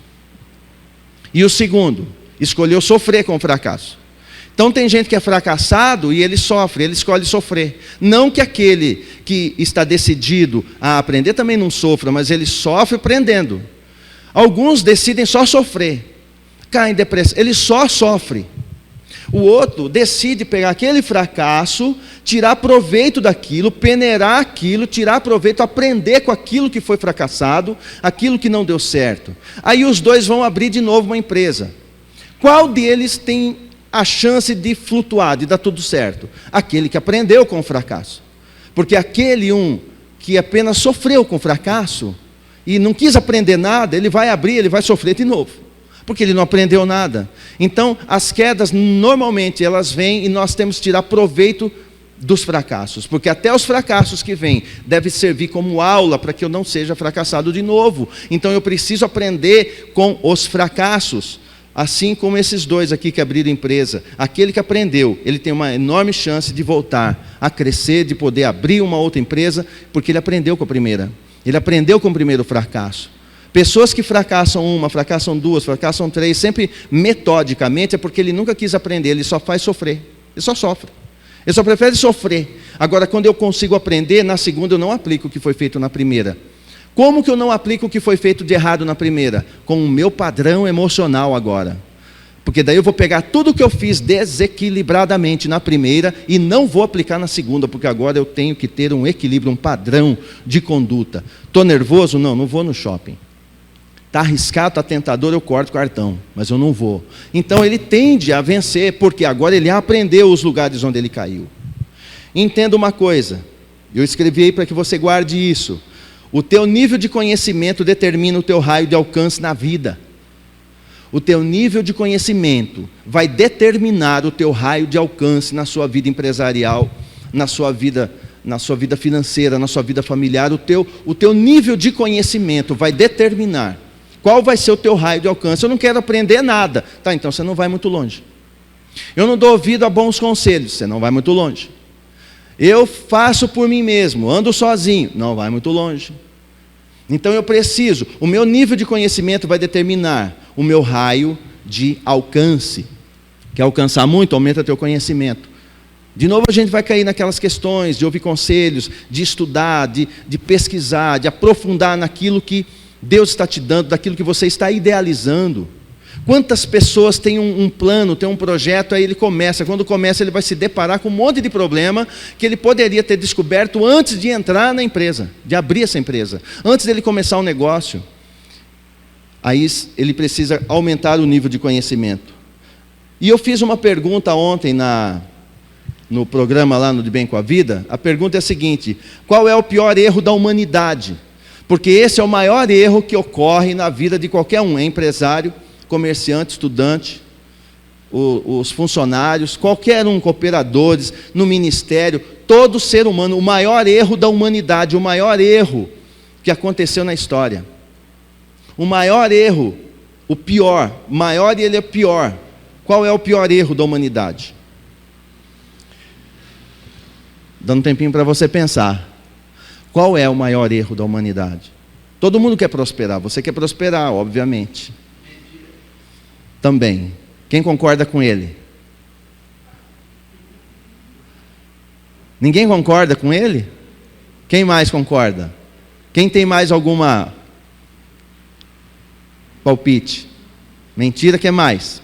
E o segundo, escolheu sofrer com o fracasso. Então tem gente que é fracassado e ele sofre, ele escolhe sofrer. Não que aquele que está decidido a aprender também não sofra, mas ele sofre aprendendo. Alguns decidem só sofrer, caem em depressão, ele só sofre. O outro decide pegar aquele fracasso, tirar proveito daquilo, peneirar aquilo, tirar proveito, aprender com aquilo que foi fracassado, aquilo que não deu certo. Aí os dois vão abrir de novo uma empresa. Qual deles tem a chance de flutuar, de dar tudo certo? Aquele que aprendeu com o fracasso. Porque aquele que apenas sofreu com o fracasso e não quis aprender nada, ele vai abrir, ele vai sofrer de novo. Porque ele não aprendeu nada. Então, as quedas, normalmente, elas vêm e nós temos que tirar proveito dos fracassos. Porque até os fracassos que vêm devem servir como aula para que eu não seja fracassado de novo. Então, eu preciso aprender com os fracassos. Assim como esses dois aqui que abriram empresa. Aquele que aprendeu, ele tem uma enorme chance de voltar a crescer, de poder abrir uma outra empresa, porque ele aprendeu com a primeira. Ele aprendeu com o primeiro fracasso. Pessoas que fracassam uma, fracassam duas, fracassam três, sempre metodicamente, é porque ele nunca quis aprender, ele só faz sofrer. Ele só sofre. Ele só prefere sofrer. Agora, quando eu consigo aprender, na segunda eu não aplico o que foi feito na primeira. Como que eu não aplico o que foi feito de errado na primeira? Com o meu padrão emocional agora. Porque daí eu vou pegar tudo que eu fiz desequilibradamente na primeira e não vou aplicar na segunda, porque agora eu tenho que ter um equilíbrio, um padrão de conduta. Estou nervoso? Não vou no shopping. Está arriscado, está tentador, eu corto o cartão, mas eu não vou. Então ele tende a vencer, porque agora ele aprendeu os lugares onde ele caiu. Entenda uma coisa, Eu escrevi aí para que você guarde isso. O teu nível de conhecimento determina o teu raio de alcance na vida. O teu nível de conhecimento vai determinar o teu raio de alcance na sua vida empresarial, na sua vida financeira, na sua vida familiar. O teu nível de conhecimento vai determinar qual vai ser o teu raio de alcance. Eu não quero aprender nada. Tá, então você não vai muito longe. Eu não dou ouvido a bons conselhos. Você não vai muito longe. Eu faço por mim mesmo, ando sozinho. Não vai muito longe. Então eu preciso, o meu nível de conhecimento vai determinar o meu raio de alcance. Quer alcançar muito? Aumenta teu conhecimento. De novo a gente vai cair naquelas questões de ouvir conselhos, de estudar, de pesquisar, de aprofundar naquilo que Deus está te dando, daquilo que você está idealizando. Quantas pessoas têm um plano, têm um projeto, aí ele começa, quando começa ele vai se deparar com um monte de problema que ele poderia ter descoberto antes de entrar na empresa, de abrir essa empresa, antes dele começar um negócio. Aí ele precisa aumentar o nível de conhecimento. E eu fiz uma pergunta ontem no programa lá no De Bem com a Vida. A pergunta é a seguinte: qual é o pior erro da humanidade? Porque esse é o maior erro que ocorre na vida de qualquer um, empresário, comerciante, estudante, os funcionários, qualquer um, cooperadores, no ministério, todo ser humano. O maior erro da humanidade, o maior erro que aconteceu na história. O maior erro, o pior, maior e ele é pior. Qual é o pior erro da humanidade? Dando um tempinho para você pensar. Qual é o maior erro da humanidade? Todo mundo quer prosperar, você quer prosperar, obviamente. Também. Quem concorda com ele? Ninguém concorda com ele? Quem mais concorda? Quem tem mais alguma palpite? Mentira, que mais?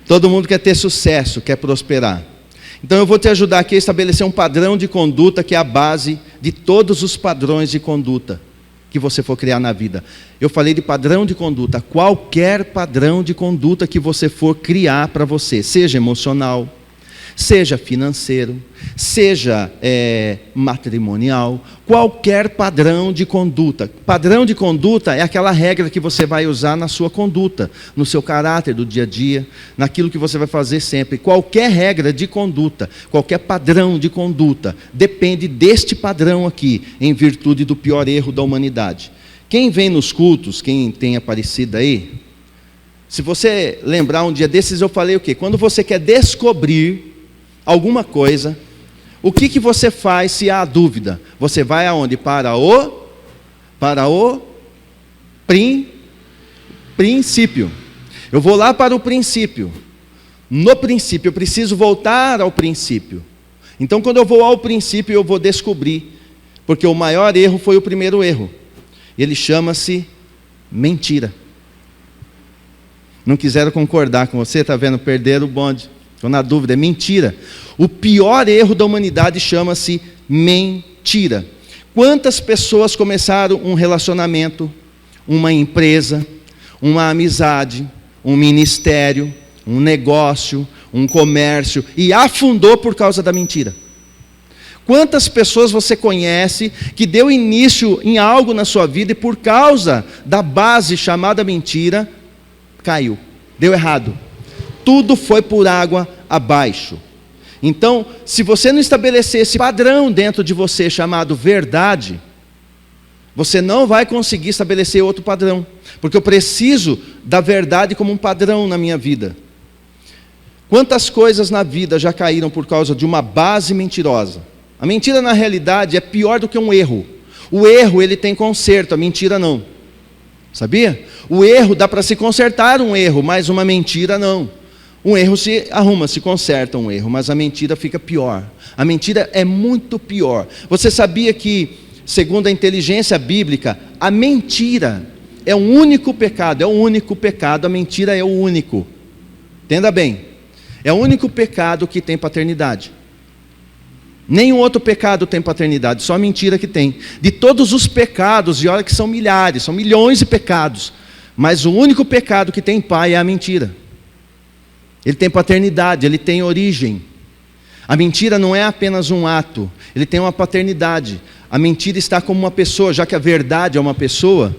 Todo mundo quer ter sucesso, quer prosperar. Então eu vou te ajudar aqui a estabelecer um padrão de conduta que é a base de todos os padrões de conduta que você for criar na vida. Eu falei de padrão de conduta. Qualquer padrão de conduta que você for criar para você, seja emocional, seja financeiro, seja matrimonial, qualquer padrão de conduta. Padrão de conduta é aquela regra que você vai usar na sua conduta, no seu caráter do dia a dia, naquilo que você vai fazer sempre. Qualquer regra de conduta, qualquer padrão de conduta, depende deste padrão aqui, em virtude do pior erro da humanidade. Quem vem nos cultos, quem tem aparecido aí, se você lembrar um dia desses, eu falei o quê? Quando você quer descobrir alguma coisa, o que você faz se há dúvida? Você vai aonde? Para o princípio. Eu vou lá para o princípio. No princípio, eu preciso voltar ao princípio. Então, quando eu vou ao princípio, eu vou descobrir. Porque o maior erro foi o primeiro erro. Ele chama-se mentira. Não quiseram concordar com você, está vendo? Perderam o bonde. Estou na dúvida, é mentira. O pior erro da humanidade chama-se mentira. Quantas pessoas começaram um relacionamento, uma empresa, uma amizade, um ministério, um negócio, um comércio, e afundou por causa da mentira? Quantas pessoas você conhece que deu início em algo na sua vida e por causa da base chamada mentira, caiu, deu errado? Tudo foi por água abaixo. Então, se você não estabelecer esse padrão dentro de você chamado verdade, você não vai conseguir estabelecer outro padrão. Porque eu preciso da verdade como um padrão na minha vida. Quantas coisas na vida já caíram por causa de uma base mentirosa? A mentira, na realidade, é pior do que um erro. O erro, ele tem conserto, a mentira não. Sabia? O erro, dá para se consertar um erro, mas uma mentira não. Um erro se arruma, se conserta um erro, mas a mentira fica pior. A mentira é muito pior. Você sabia que, segundo a inteligência bíblica, a mentira é um único pecado, a mentira é o único. Entenda bem, é o único pecado que tem paternidade. Nenhum outro pecado tem paternidade, só a mentira que tem. De todos os pecados, e olha que são milhares, são milhões de pecados, mas o único pecado que tem pai é a mentira. Ele tem paternidade, ele tem origem. A mentira não é apenas um ato, ele tem uma paternidade. A mentira está como uma pessoa, já que a verdade é uma pessoa.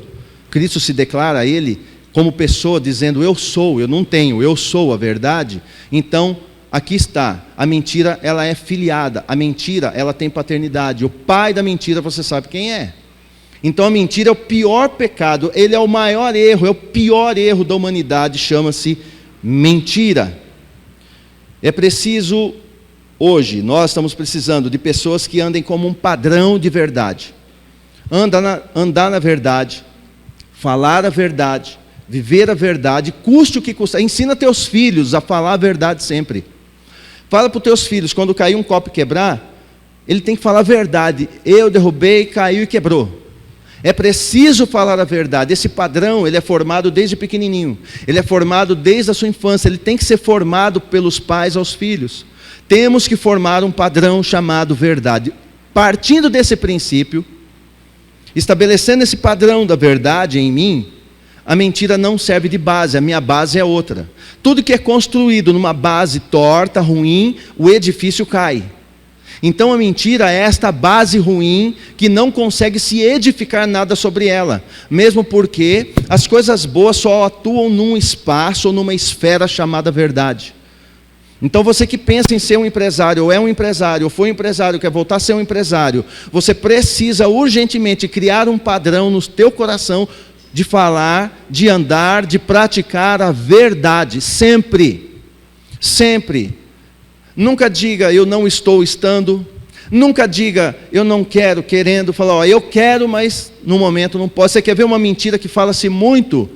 Cristo se declara a ele como pessoa, dizendo: eu sou, eu não tenho, eu sou a verdade. Então, aqui está, a mentira ela é filiada, a mentira ela tem paternidade. O pai da mentira você sabe quem é. Então a mentira é o pior pecado, ele é o maior erro, é o pior erro da humanidade, chama-se mentira. É preciso, hoje, nós estamos precisando de pessoas que andem como um padrão de verdade. Andar na verdade, falar a verdade, viver a verdade, custe o que custar. Ensina teus filhos a falar a verdade sempre. Fala para os teus filhos, quando cair um copo e quebrar, ele tem que falar a verdade. Eu derrubei, caiu e quebrou. É preciso falar a verdade. Esse padrão, ele é formado desde pequenininho. Ele é formado desde a sua infância. Ele tem que ser formado pelos pais aos filhos. Temos que formar um padrão chamado verdade. Partindo desse princípio, estabelecendo esse padrão da verdade em mim, a mentira não serve de base, a minha base é outra. Tudo que é construído numa base torta, ruim, o edifício cai. Então a mentira é esta base ruim que não consegue se edificar nada sobre ela, mesmo porque as coisas boas só atuam num espaço ou numa esfera chamada verdade. Então você que pensa em ser um empresário, ou é um empresário, ou foi um empresário, quer voltar a ser um empresário, você precisa urgentemente criar um padrão no teu coração de falar, de andar, de praticar a verdade, sempre, sempre. Nunca diga eu não estou estando, nunca diga eu não quero, querendo, fala eu quero, mas no momento não posso. Você quer ver uma mentira que fala-se muito?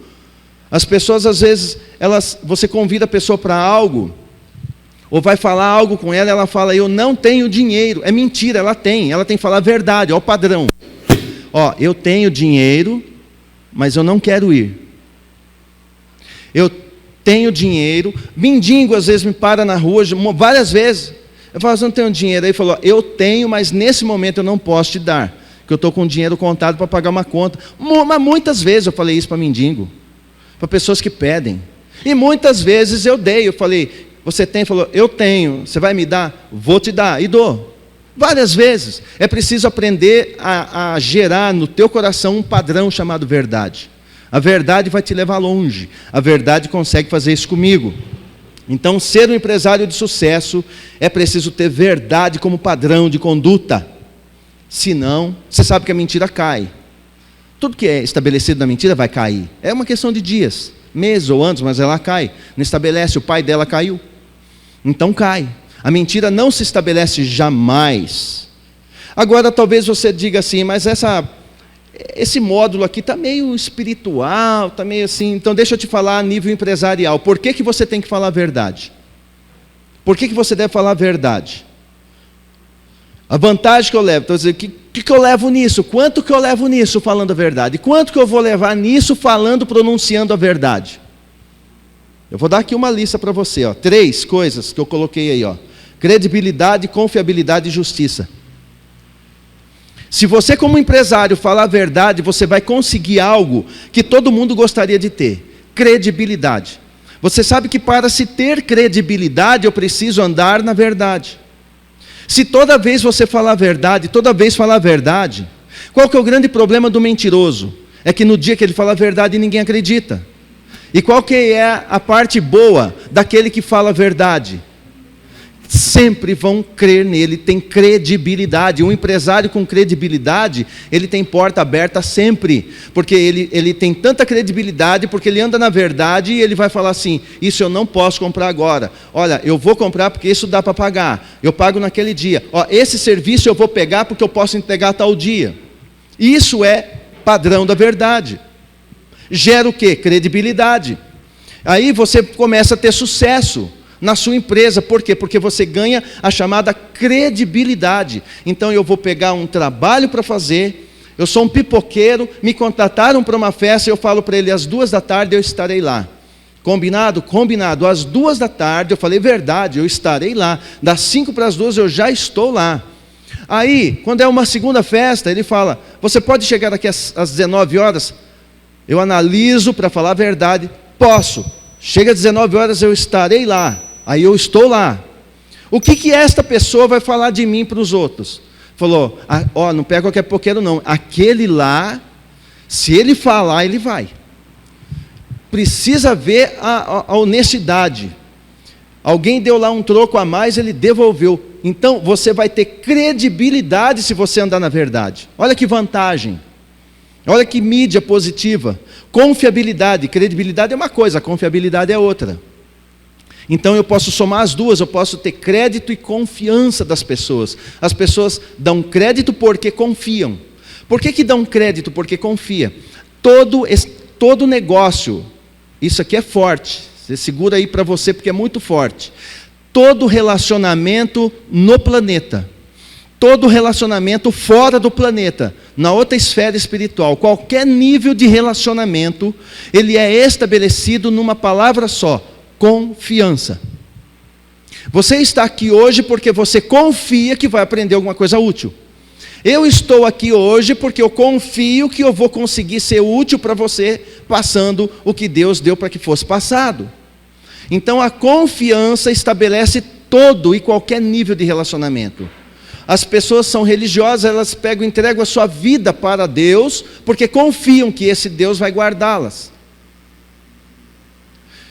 As pessoas às vezes, você convida a pessoa para algo, ou vai falar algo com ela, ela fala eu não tenho dinheiro. É mentira, ela tem que falar a verdade, ó o padrão. Eu tenho dinheiro, mas eu não quero ir. Eu tenho dinheiro, mendigo às vezes me para na rua, várias vezes, eu falo, você não tenho dinheiro? Aí ele falou, eu tenho, mas nesse momento eu não posso te dar, porque eu estou com dinheiro contado para pagar uma conta. Mas muitas vezes eu falei isso para mendigo, para pessoas que pedem, e muitas vezes eu dei, eu falei, você tem? Ele falou, eu tenho, você vai me dar? Vou te dar, e dou. Várias vezes, é preciso aprender a gerar no teu coração um padrão chamado verdade. A verdade vai te levar longe. A verdade consegue fazer isso comigo. Então, ser um empresário de sucesso é preciso ter verdade como padrão de conduta. Senão, você sabe que a mentira cai. Tudo que é estabelecido na mentira vai cair. É uma questão de dias, meses ou anos, mas ela cai. Não estabelece, o pai dela caiu. Então cai. A mentira não se estabelece jamais. Agora, talvez você diga assim, mas esse módulo aqui está meio espiritual, está meio assim, então deixa eu te falar a nível empresarial. Por que você tem que falar a verdade? Por que você deve falar a verdade? A vantagem que eu levo, estou dizendo, o que eu levo nisso? Quanto que eu levo nisso falando a verdade? Quanto que eu vou levar nisso falando, pronunciando a verdade? Eu vou dar aqui uma lista para você, 3 coisas que eu coloquei aí, credibilidade, confiabilidade e justiça. Se você como empresário falar a verdade, você vai conseguir algo que todo mundo gostaria de ter, credibilidade. Você sabe que para se ter credibilidade, eu preciso andar na verdade. Se toda vez você falar a verdade, qual que é o grande problema do mentiroso? É que no dia que ele fala a verdade, ninguém acredita. E qual que é a parte boa daquele que fala a verdade? Sempre vão crer nele, tem credibilidade. Um empresário com credibilidade, ele tem porta aberta sempre, porque ele tem tanta credibilidade, porque ele anda na verdade e ele vai falar assim, isso eu não posso comprar agora, olha, eu vou comprar porque isso dá para pagar, eu pago naquele dia, esse serviço eu vou pegar porque eu posso entregar tal dia. Isso é padrão da verdade. Gera o quê? Credibilidade. Aí você começa a ter sucesso na sua empresa. Por quê? Porque você ganha a chamada credibilidade. Então eu vou pegar um trabalho para fazer, eu sou um pipoqueiro, me contrataram para uma festa, eu falo para ele, às 14h eu estarei lá. Combinado? Combinado. Às 14h, eu falei verdade, eu estarei lá. Das 1:55 eu já estou lá. Aí, quando é uma segunda festa, ele fala, você pode chegar aqui às 19h? Eu analiso para falar a verdade, posso. chega às 19 horas, eu estarei lá. Aí eu estou lá. O que esta pessoa vai falar de mim para os outros? Falou, não pega qualquer poqueiro não. Aquele lá, se ele falar, ele vai. Precisa ver a honestidade. Alguém deu lá um troco a mais, ele devolveu. Então, você vai ter credibilidade se você andar na verdade. Olha que vantagem. Olha que mídia positiva. Confiabilidade. Credibilidade é uma coisa, confiabilidade é outra. Então, eu posso somar as duas. Eu posso ter crédito e confiança das pessoas. As pessoas dão crédito porque confiam. Por que dão crédito? Porque confia. Todo negócio, isso aqui é forte. Você segura aí para você porque é muito forte. Todo relacionamento no planeta, todo relacionamento fora do planeta, na outra esfera espiritual, qualquer nível de relacionamento, ele é estabelecido numa palavra só: confiança. Você está aqui hoje porque você confia que vai aprender alguma coisa útil. Eu estou aqui hoje porque eu confio que eu vou conseguir ser útil para você, passando o que Deus deu para que fosse passado. Então a confiança estabelece todo e qualquer nível de relacionamento. As pessoas são religiosas, elas entregam a sua vida para Deus, porque confiam que esse Deus vai guardá-las.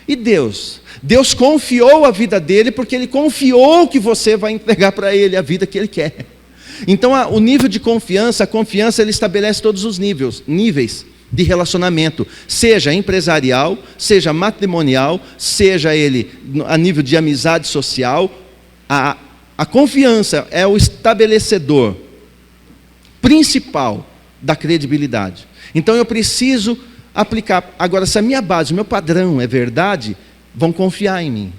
E Deus? Deus confiou a vida dele, porque Ele confiou que você vai entregar para Ele a vida que Ele quer. Então o nível de confiança, a confiança, ele estabelece todos os níveis de relacionamento, seja empresarial, seja matrimonial, seja ele a nível de amizade social. A confiança é o estabelecedor principal da credibilidade. Então eu preciso aplicar. Agora, se a minha base, o meu padrão é verdade, vão confiar em mim.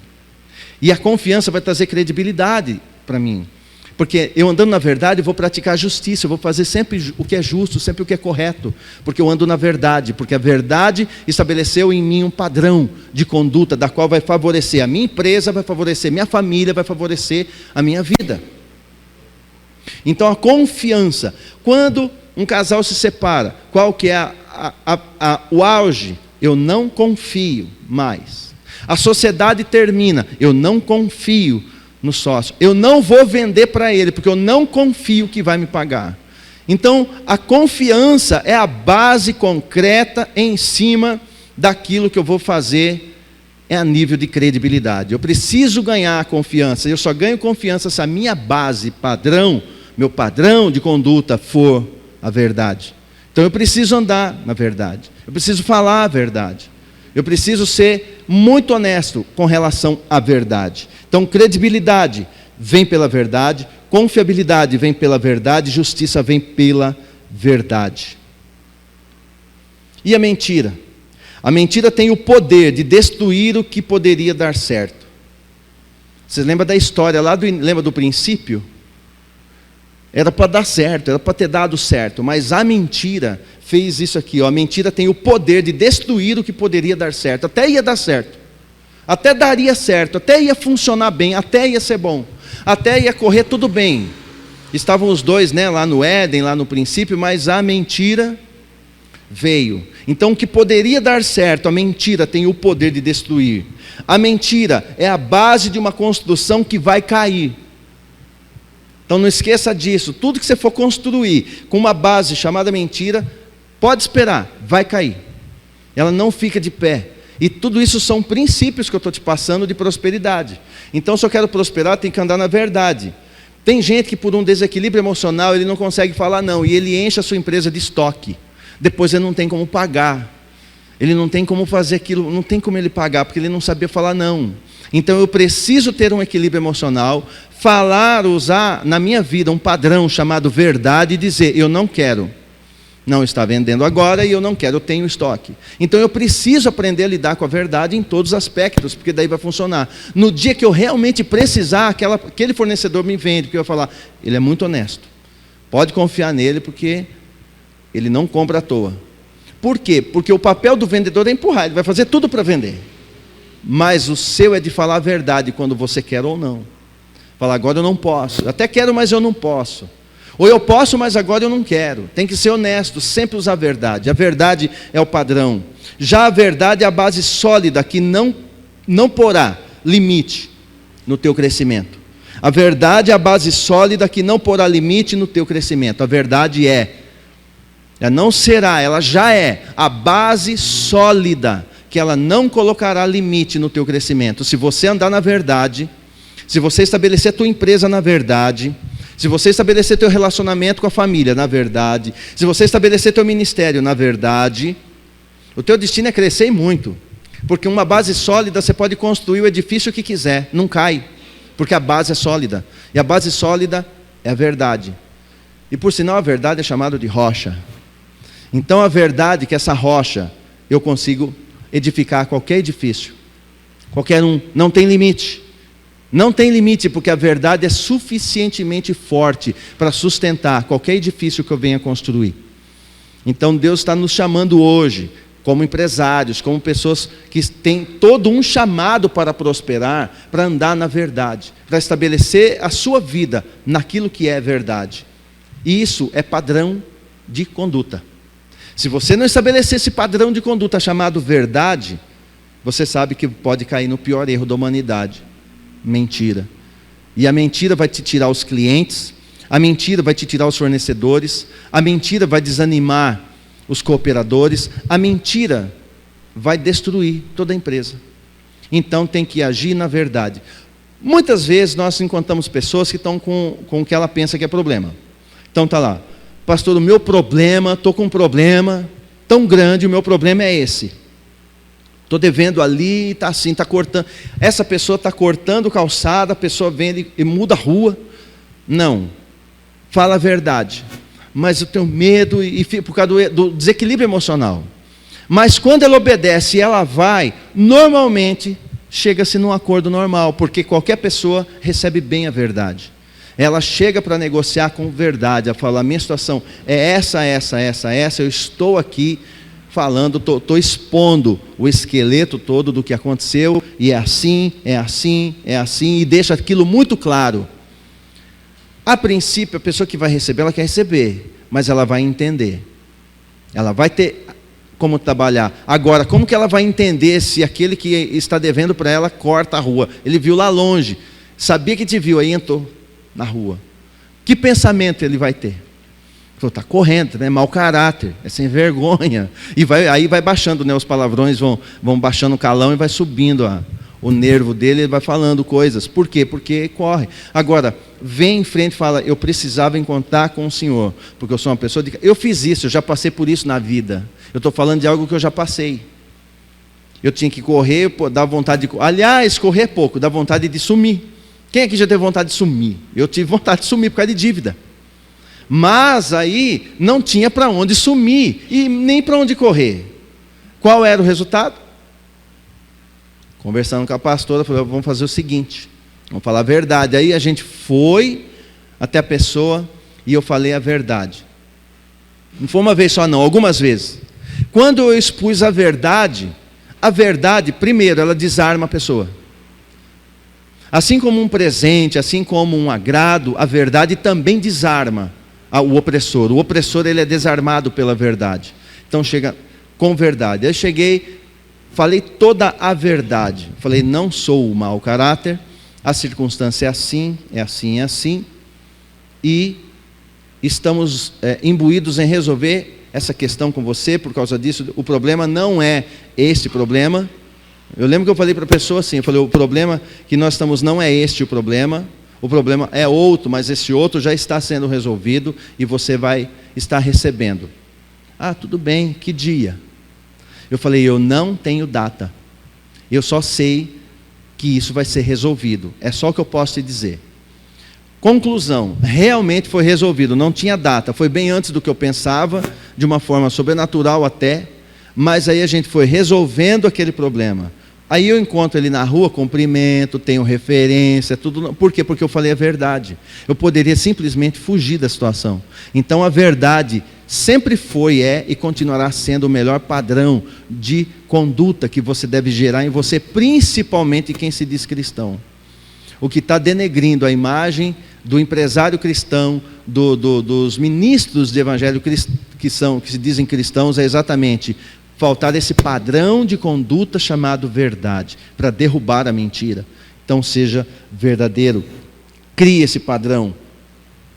E a confiança vai trazer credibilidade para mim. Porque eu andando na verdade, eu vou praticar a justiça, eu vou fazer sempre o que é justo, sempre o que é correto, porque eu ando na verdade, porque a verdade estabeleceu em mim um padrão de conduta, da qual vai favorecer a minha empresa, vai favorecer minha família, vai favorecer a minha vida. Então a confiança, quando um casal se separa, qual que é o auge? Eu não confio mais. A sociedade termina, eu não confio no sócio. Eu não vou vender para ele, porque eu não confio que vai me pagar. Então, a confiança é a base concreta em cima daquilo que eu vou fazer, é a nível de credibilidade. Eu preciso ganhar a confiança. Eu só ganho confiança se a minha base, meu padrão de conduta for a verdade. Então, eu preciso andar na verdade. Eu preciso falar a verdade. Eu preciso ser muito honesto com relação à verdade. Então, credibilidade vem pela verdade, confiabilidade vem pela verdade, justiça vem pela verdade. E a mentira? A mentira tem o poder de destruir o que poderia dar certo. Vocês lembram da história lá, lembra do princípio? Era para dar certo, era para ter dado certo, mas a mentira fez isso aqui, a mentira tem o poder de destruir o que poderia dar certo. Até ia dar certo, até daria certo, até ia funcionar bem, até ia ser bom, até ia correr tudo bem. Estavam os dois, lá no Éden, lá no princípio, mas a mentira veio. Então o que poderia dar certo, a mentira tem o poder de destruir. A mentira é a base de uma construção que vai cair. Então não esqueça disso, tudo que você for construir com uma base chamada mentira, pode esperar, vai cair. Ela não fica de pé. E tudo isso são princípios que eu estou te passando de prosperidade. Então se eu quero prosperar, tem que andar na verdade. Tem gente que por um desequilíbrio emocional, ele não consegue falar não, e ele enche a sua empresa de estoque. Depois ele não tem como pagar. Ele não tem como fazer aquilo, não tem como ele pagar, porque ele não sabia falar não. Então eu preciso ter um equilíbrio emocional, usar na minha vida um padrão chamado verdade e dizer, eu não quero, não está vendendo agora e eu não quero, eu tenho estoque. Então eu preciso aprender a lidar com a verdade em todos os aspectos, porque daí vai funcionar. No dia que eu realmente precisar, aquele fornecedor me vende, porque eu vou falar, ele é muito honesto, pode confiar nele, porque ele não compra à toa. Por quê? Porque o papel do vendedor é empurrar, ele vai fazer tudo para vender. Mas o seu é de falar a verdade quando você quer ou não. Falar, agora eu não posso. Até quero, mas eu não posso. Ou eu posso, mas agora eu não quero. Tem que ser honesto, sempre usar a verdade. A verdade é o padrão. Já a verdade é a base sólida que não porá limite no teu crescimento. A verdade é a base sólida que não porá limite no teu crescimento. A verdade ela não será, ela já é a base sólida que ela não colocará limite no teu crescimento. Se você andar na verdade, se você estabelecer a tua empresa na verdade, se você estabelecer teu relacionamento com a família na verdade, se você estabelecer teu ministério na verdade, o teu destino é crescer e muito. Porque uma base sólida, você pode construir o edifício que quiser, não cai. Porque a base é sólida. E a base sólida é a verdade. E por sinal, a verdade é chamada de rocha. Então a verdade que essa rocha, eu consigo edificar qualquer edifício. Qualquer um, não tem limite. Não tem limite, porque a verdade é suficientemente forte para sustentar qualquer edifício que eu venha construir. Então Deus está nos chamando hoje, como empresários, como pessoas que têm todo um chamado para prosperar, para andar na verdade, para estabelecer a sua vida naquilo que é verdade. E isso é padrão de conduta. Se você não estabelecer esse padrão de conduta chamado verdade, você sabe que pode cair no pior erro da humanidade: mentira. E a mentira vai te tirar os clientes, a mentira vai te tirar os fornecedores, a mentira vai desanimar os cooperadores, a mentira vai destruir toda a empresa. Então tem que agir na verdade. Muitas vezes nós encontramos pessoas que estão com o que ela pensa que é problema. Então está lá: pastor, o meu problema, estou com um problema tão grande, o meu problema é esse. Estou devendo ali, está assim, está cortando. Essa pessoa está cortando calçada, a pessoa vem e muda a rua. Não, fala a verdade. Mas eu tenho medo e por causa do desequilíbrio emocional. Mas quando ela obedece e ela vai, normalmente chega-se num acordo normal, porque qualquer pessoa recebe bem a verdade. Ela chega para negociar com verdade, ela fala: a minha situação é essa, eu estou aqui falando, estou expondo o esqueleto todo do que aconteceu, e é assim, e deixa aquilo muito claro. A princípio, a pessoa que vai receber, ela quer receber, mas ela vai entender. Ela vai ter como trabalhar. Agora, como que ela vai entender se aquele que está devendo para ela corta a rua? Ele viu lá longe, sabia que te viu, aí entrou na rua. Que pensamento ele vai ter? Está correndo, né? Mau caráter, é sem vergonha. E aí vai baixando, né? Os palavrões vão baixando o calão e vai subindo o nervo dele, ele vai falando coisas. Por quê? Porque corre. Agora, vem em frente e fala: eu precisava encontrar com o Senhor, porque eu sou uma pessoa eu fiz isso, eu já passei por isso na vida. Eu estou falando de algo que eu já passei. Eu tinha que correr, dá vontade de... Aliás, correr é pouco, dá vontade de sumir. Quem aqui já teve vontade de sumir? Eu tive vontade de sumir por causa de dívida. Mas aí não tinha para onde sumir e nem para onde correr. Qual era o resultado? Conversando com a pastora, falei: vamos fazer o seguinte, vamos falar a verdade. Aí a gente foi até a pessoa e eu falei a verdade. Não foi uma vez só não, algumas vezes. Quando eu expus a verdade, primeiro, ela desarma a pessoa. Assim como um presente, assim como um agrado, a verdade também desarma o opressor. O opressor, ele é desarmado pela verdade. Então chega com verdade. Eu cheguei, falei toda a verdade. Falei: não sou o mau caráter, a circunstância é assim, é assim, é assim. E estamos imbuídos em resolver essa questão com você. Por causa disso, o problema não é este problema. Eu lembro que eu falei para a pessoa assim, eu falei: o problema que nós estamos não é este o problema é outro, mas esse outro já está sendo resolvido e você vai estar recebendo. Ah, tudo bem, que dia? Eu falei: eu não tenho data, eu só sei que isso vai ser resolvido, é só o que eu posso te dizer. Conclusão: realmente foi resolvido, não tinha data, foi bem antes do que eu pensava, de uma forma sobrenatural até, mas aí a gente foi resolvendo aquele problema. Aí eu encontro ele na rua, cumprimento, tenho referência, tudo. Por quê? Porque eu falei a verdade. Eu poderia simplesmente fugir da situação. Então a verdade sempre foi, e continuará sendo o melhor padrão de conduta que você deve gerar em você, principalmente quem se diz cristão. O que está denegrindo a imagem do empresário cristão, dos ministros de evangelho que se dizem cristãos, é exatamente faltar esse padrão de conduta chamado verdade, para derrubar a mentira. Então seja verdadeiro, crie esse padrão.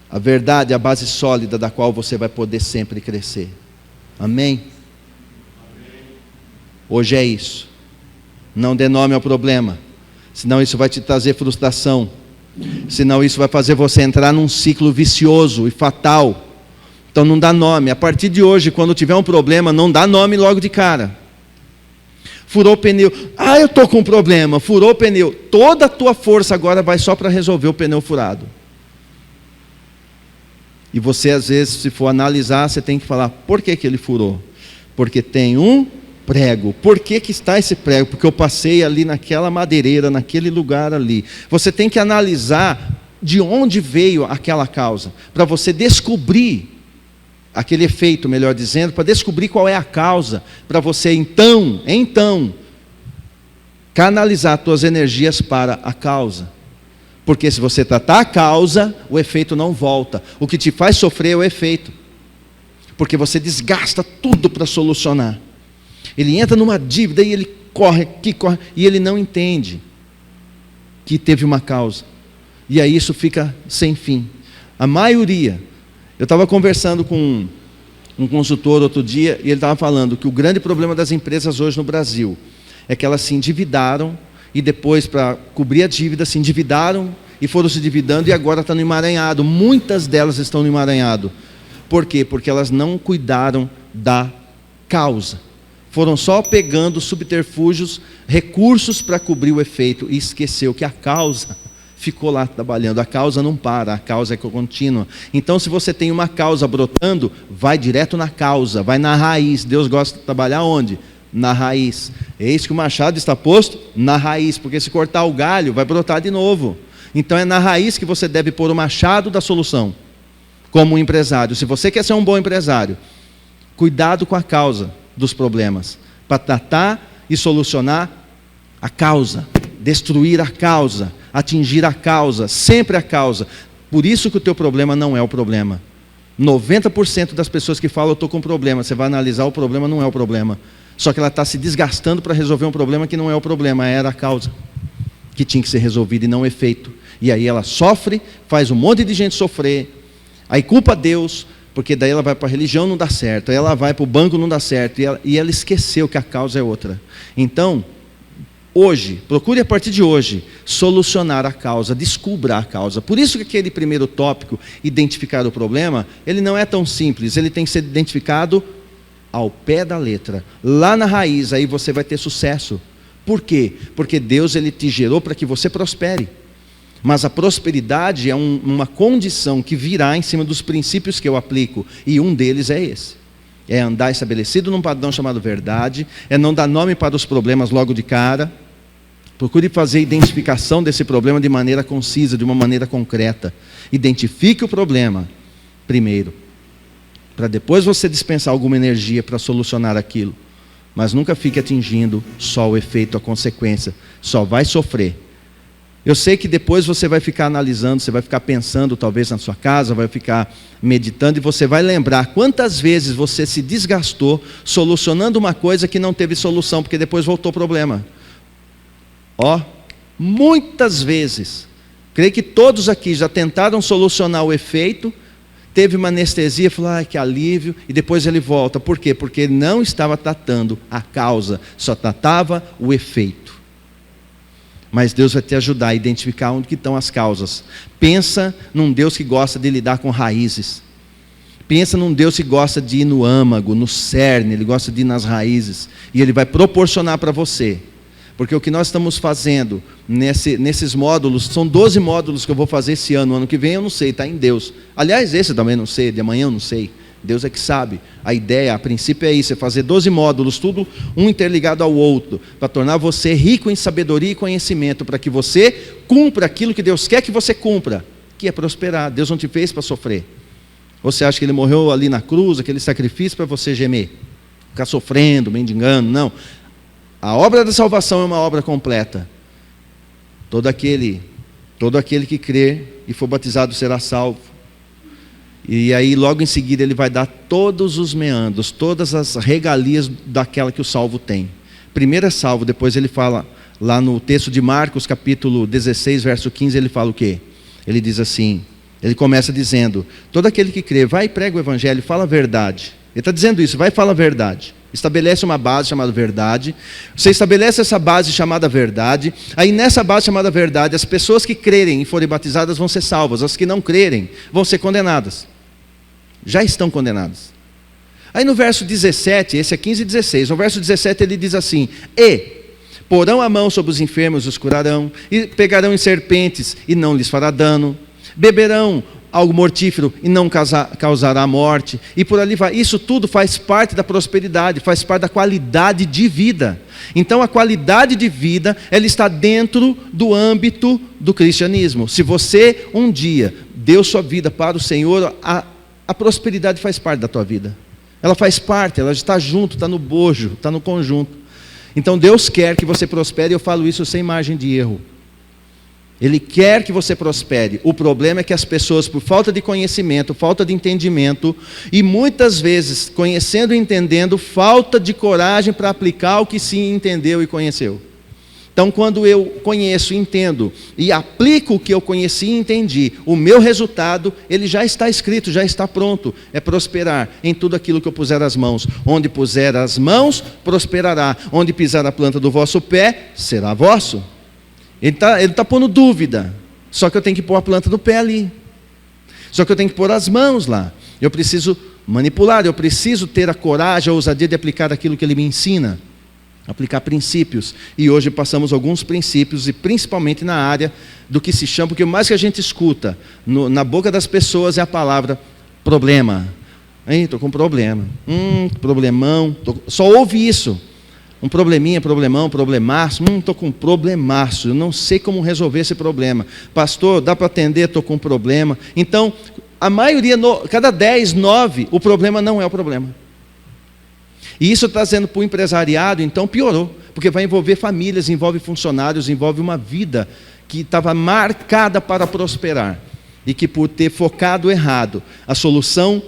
A verdade é a base sólida da qual você vai poder sempre crescer. Amém? Hoje é isso. Não dê nome ao problema, senão isso vai te trazer frustração. Senão isso vai fazer você entrar num ciclo vicioso e fatal. Então não dá nome. A partir de hoje, quando tiver um problema, não dá nome logo de cara. Furou o pneu. Eu estou com um problema. Furou o pneu. Toda a tua força agora vai só para resolver o pneu furado. E você, às vezes, se for analisar, você tem que falar, por que ele furou? Porque tem um prego. Por que está esse prego? Porque eu passei ali naquela madeireira, naquele lugar ali. Você tem que analisar de onde veio aquela causa, para você descobrir aquele efeito, melhor dizendo, para descobrir qual é a causa, para você então, canalizar suas energias para a causa. Porque se você tratar a causa, o efeito não volta. O que te faz sofrer é o efeito. Porque você desgasta tudo para solucionar. Ele entra numa dívida e ele corre, e ele não entende que teve uma causa. E aí isso fica sem fim. A maioria, eu estava conversando com um consultor outro dia, e ele estava falando que o grande problema das empresas hoje no Brasil é que elas se endividaram, e depois, para cobrir a dívida, se endividaram e foram se endividando, e agora estão no emaranhado. Muitas delas estão no emaranhado. Por quê? Porque elas não cuidaram da causa. Foram só pegando subterfúgios, recursos para cobrir o efeito, e esqueceu que a causa ficou lá trabalhando. A causa não para, a causa é contínua. Então, se você tem uma causa brotando, vai direto na causa, vai na raiz. Deus gosta de trabalhar onde? Na raiz. Eis que o machado está posto na raiz, porque se cortar o galho, vai brotar de novo. Então é na raiz que você deve pôr o machado da solução, como um empresário. Se você quer ser um bom empresário, cuidado com a causa dos problemas, para tratar e solucionar a causa, destruir a causa, atingir a causa, sempre a causa. Por isso que o teu problema não é o problema. 90% das pessoas que falam, eu estou com um problema, você vai analisar, o problema não é o problema. Só que ela está se desgastando para resolver um problema que não é o problema, era a causa que tinha que ser resolvida e não o efeito. E aí ela sofre, faz um monte de gente sofrer, aí culpa Deus, porque daí ela vai para a religião, não dá certo, aí ela vai para o banco, não dá certo, e ela esqueceu que a causa é outra. Então, hoje, procure a partir de hoje, solucionar a causa, descubra a causa. Por isso que aquele primeiro tópico, identificar o problema, ele não é tão simples, ele tem que ser identificado ao pé da letra, lá na raiz, aí você vai ter sucesso. Por quê? Porque Deus ele te gerou para que você prospere. Mas a prosperidade é uma condição que virá em cima dos princípios que eu aplico, e um deles é esse. É andar estabelecido num padrão chamado verdade, é não dar nome para os problemas logo de cara. Procure fazer a identificação desse problema de maneira concisa, de uma maneira concreta. Identifique o problema primeiro, para depois você dispensar alguma energia para solucionar aquilo. Mas nunca fique atingindo só o efeito, a consequência. Só vai sofrer. Eu sei que depois você vai ficar analisando, você vai ficar pensando talvez na sua casa, vai ficar meditando, e você vai lembrar quantas vezes você se desgastou solucionando uma coisa que não teve solução, porque depois voltou o problema. Muitas vezes. Creio que todos aqui já tentaram solucionar o efeito, teve uma anestesia, falou, que alívio, e depois ele volta. Por quê? Porque ele não estava tratando a causa, só tratava o efeito. Mas Deus vai te ajudar a identificar onde que estão as causas. Pensa num Deus que gosta de lidar com raízes. Pensa num Deus que gosta de ir no âmago, no cerne, Ele gosta de ir nas raízes. E Ele vai proporcionar para você. Porque o que nós estamos fazendo nesses módulos, são 12 módulos que eu vou fazer esse ano. O ano que vem eu não sei, está em Deus. Aliás, esse eu também não sei, de amanhã eu não sei. Deus é que sabe. A ideia, a princípio é isso, é fazer 12 módulos, tudo um interligado ao outro, para tornar você rico em sabedoria e conhecimento, para que você cumpra aquilo que Deus quer que você cumpra, que é prosperar. Deus não te fez para sofrer. Você acha que Ele morreu ali na cruz, aquele sacrifício para você gemer, ficar sofrendo, mendigando? Não. A obra da salvação é uma obra completa. Todo aquele Todo aquele que crer e for batizado será salvo. E aí logo em seguida ele vai dar todos os meandros, todas as regalias daquela que o salvo tem. Primeiro é salvo, depois ele fala, lá no texto de Marcos, capítulo 16, verso 15, ele fala o quê? Ele diz assim, ele começa dizendo, todo aquele que crê, vai e prega o evangelho, fala a verdade. Ele está dizendo isso, vai e fala a verdade. Estabelece uma base chamada verdade. Você estabelece essa base chamada verdade. Aí nessa base chamada verdade, as pessoas que crerem e forem batizadas vão ser salvas. As que não crerem vão ser condenadas. Já estão condenadas. Aí no verso 17, esse é 15 e 16. No verso 17 ele diz assim, porão a mão sobre os enfermos e os curarão, e pegarão em serpentes e não lhes fará dano, beberão algo mortífero e não causará morte, e por ali vai. Isso tudo faz parte da prosperidade, faz parte da qualidade de vida. Então a qualidade de vida, ela está dentro do âmbito do cristianismo. Se você um dia deu sua vida para o Senhor, a prosperidade faz parte da tua vida. Ela faz parte, ela está junto, está no bojo, está no conjunto. Então Deus quer que você prospere, eu falo isso sem margem de erro. Ele quer que você prospere. O problema é que as pessoas, por falta de conhecimento, falta de entendimento, e muitas vezes, conhecendo e entendendo, falta de coragem para aplicar o que se entendeu e conheceu. Então, quando eu conheço, entendo e aplico o que eu conheci e entendi, o meu resultado, ele já está escrito, já está pronto. É prosperar em tudo aquilo que eu puser as mãos. Onde puser as mãos, prosperará. Onde pisar a planta do vosso pé, será vosso. Ele está pondo dúvida. Só que eu tenho que pôr a planta do pé ali. Só que eu tenho que pôr as mãos lá. Eu preciso manipular, eu preciso ter a coragem, a ousadia de aplicar aquilo que ele me ensina. Aplicar princípios. E hoje passamos alguns princípios, e principalmente na área do que se chama, porque o mais que a gente escuta na boca das pessoas é a palavra problema. Estou com problema. Problemão. Só ouve isso. Um probleminha, problemão, problemaço. Estou com um problemaço. Eu não sei como resolver esse problema. Pastor, dá para atender? Estou com um problema. Então, a maioria, cada 10, 9, o problema não é o problema. E isso trazendo para o empresariado, então piorou, porque vai envolver famílias, envolve funcionários, envolve uma vida que estava marcada para prosperar, e que por ter focado errado a solução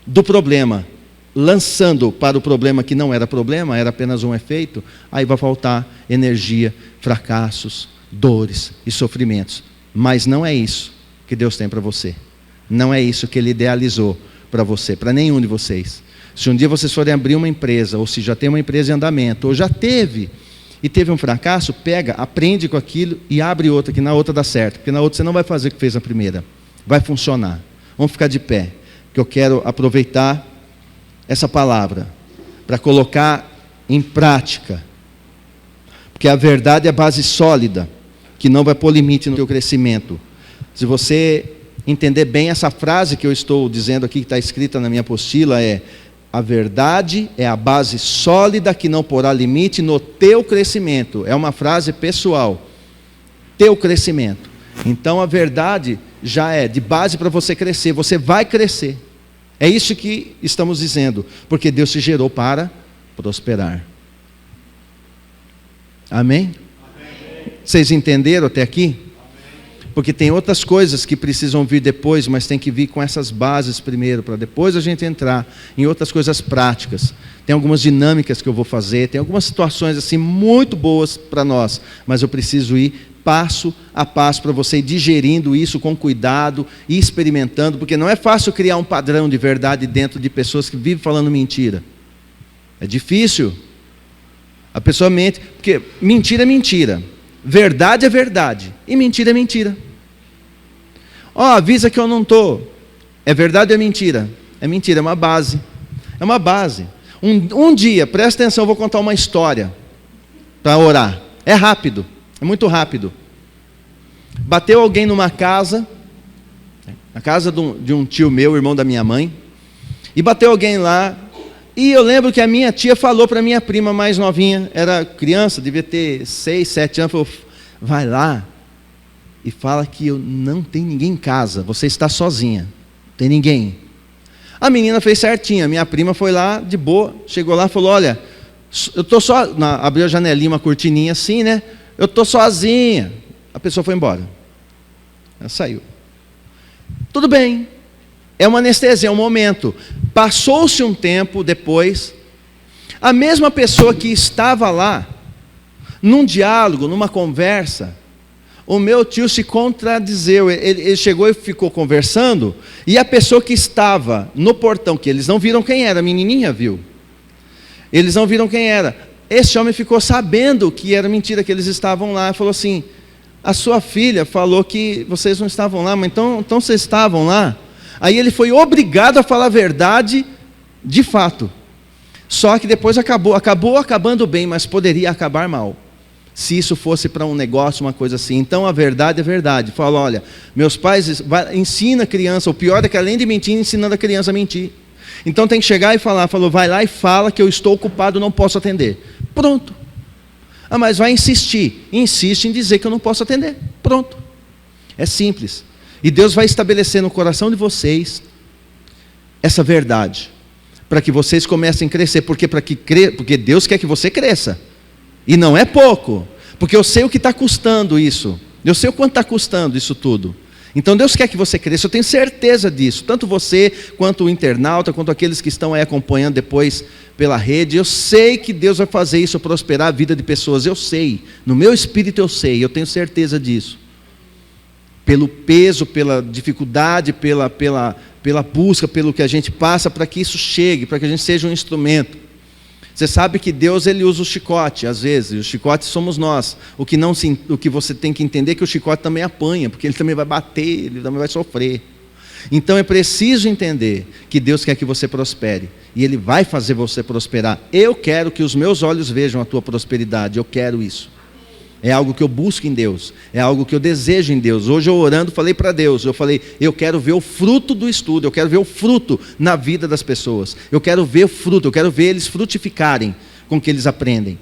do problema, lançando para o problema que não era problema, era apenas um efeito, aí vai faltar energia, fracassos, dores e sofrimentos. Mas não é isso que Deus tem para você, não é isso que Ele idealizou para você, para nenhum de vocês. Se um dia vocês forem abrir uma empresa, ou se já tem uma empresa em andamento, ou já teve, e teve um fracasso, pega, aprende com aquilo e abre outra, que na outra dá certo. Porque na outra você não vai fazer o que fez na primeira. Vai funcionar. Vamos ficar de pé, que eu quero aproveitar essa palavra para colocar em prática. Porque a verdade é a base sólida, que não vai pôr limite no teu crescimento. Se você entender bem essa frase que eu estou dizendo aqui, que está escrita na minha apostila, a verdade é a base sólida que não porá limite no teu crescimento. É uma frase pessoal. Teu crescimento. Então a verdade já é de base para você crescer. Você vai crescer. É isso que estamos dizendo. Porque Deus te gerou para prosperar. Amém? Amém. Vocês entenderam até aqui? Porque tem outras coisas que precisam vir depois, mas tem que vir com essas bases primeiro, para depois a gente entrar em outras coisas práticas. Tem algumas dinâmicas que eu vou fazer, tem algumas situações assim muito boas para nós, mas eu preciso ir passo a passo para você ir digerindo isso com cuidado e experimentando, porque não é fácil criar um padrão de verdade dentro de pessoas que vivem falando mentira. É difícil. A pessoa mente, porque mentira é mentira, verdade é verdade e mentira é mentira. Avisa que eu não estou. É verdade ou é mentira? É mentira, é uma base. É uma base. Um dia, presta atenção, eu vou contar uma história para orar. É rápido, é muito rápido. Bateu alguém numa casa, na casa de um tio meu, irmão da minha mãe, e bateu alguém lá, e eu lembro que a minha tia falou para a minha prima mais novinha, era criança, devia ter 6, 7 anos, falou, vai lá, e fala que não tem ninguém em casa, você está sozinha, não tem ninguém. A menina fez certinho, a minha prima foi lá de boa, chegou lá e falou, olha, eu estou só, abriu a janelinha, uma cortininha assim, né? Eu estou sozinha. A pessoa foi embora. Ela saiu. Tudo bem. É uma anestesia, é um momento. Passou-se um tempo depois, a mesma pessoa que estava lá, num diálogo, numa conversa, o meu tio se contradizeu. Ele chegou e ficou conversando, e a pessoa que estava no portão, que eles não viram quem era, a menininha viu. Eles não viram quem era. Esse homem ficou sabendo que era mentira, que eles estavam lá, e falou assim: a sua filha falou que vocês não estavam lá, mas então vocês estavam lá? Aí ele foi obrigado a falar a verdade de fato. Só que depois acabou acabando bem, mas poderia acabar mal, se isso fosse para um negócio, uma coisa assim. Então a verdade é verdade. Fala: olha, meus pais ensina a criança, o pior é que além de mentir, ensinando a criança a mentir. Então tem que chegar e falar, vai lá e fala que eu estou ocupado, não posso atender. Pronto. Ah, mas vai insistir. Insiste em dizer que eu não posso atender. Pronto. É simples. E Deus vai estabelecer no coração de vocês essa verdade, para que vocês comecem a crescer, porque Deus quer que você cresça, e não é pouco, porque eu sei o que está custando isso, eu sei o quanto está custando isso tudo. Então Deus quer que você cresça, eu tenho certeza disso, tanto você, quanto o internauta, quanto aqueles que estão aí acompanhando depois pela rede. Eu sei que Deus vai fazer isso, prosperar a vida de pessoas, eu sei, no meu espírito eu sei, eu tenho certeza disso. Pelo peso, pela dificuldade, pela busca, pelo que a gente passa, para que isso chegue, para que a gente seja um instrumento. Você sabe que Deus, Ele usa o chicote, às vezes, e o chicote somos nós. O que você tem que entender é que o chicote também apanha, porque ele também vai bater, ele também vai sofrer. Então é preciso entender que Deus quer que você prospere, e Ele vai fazer você prosperar. Eu quero que os meus olhos vejam a tua prosperidade, eu quero isso. É algo que eu busco em Deus, é algo que eu desejo em Deus. Hoje eu orando, falei para Deus, eu quero ver o fruto do estudo, eu quero ver o fruto na vida das pessoas, eu quero ver o fruto, eu quero ver eles frutificarem com o que eles aprendem.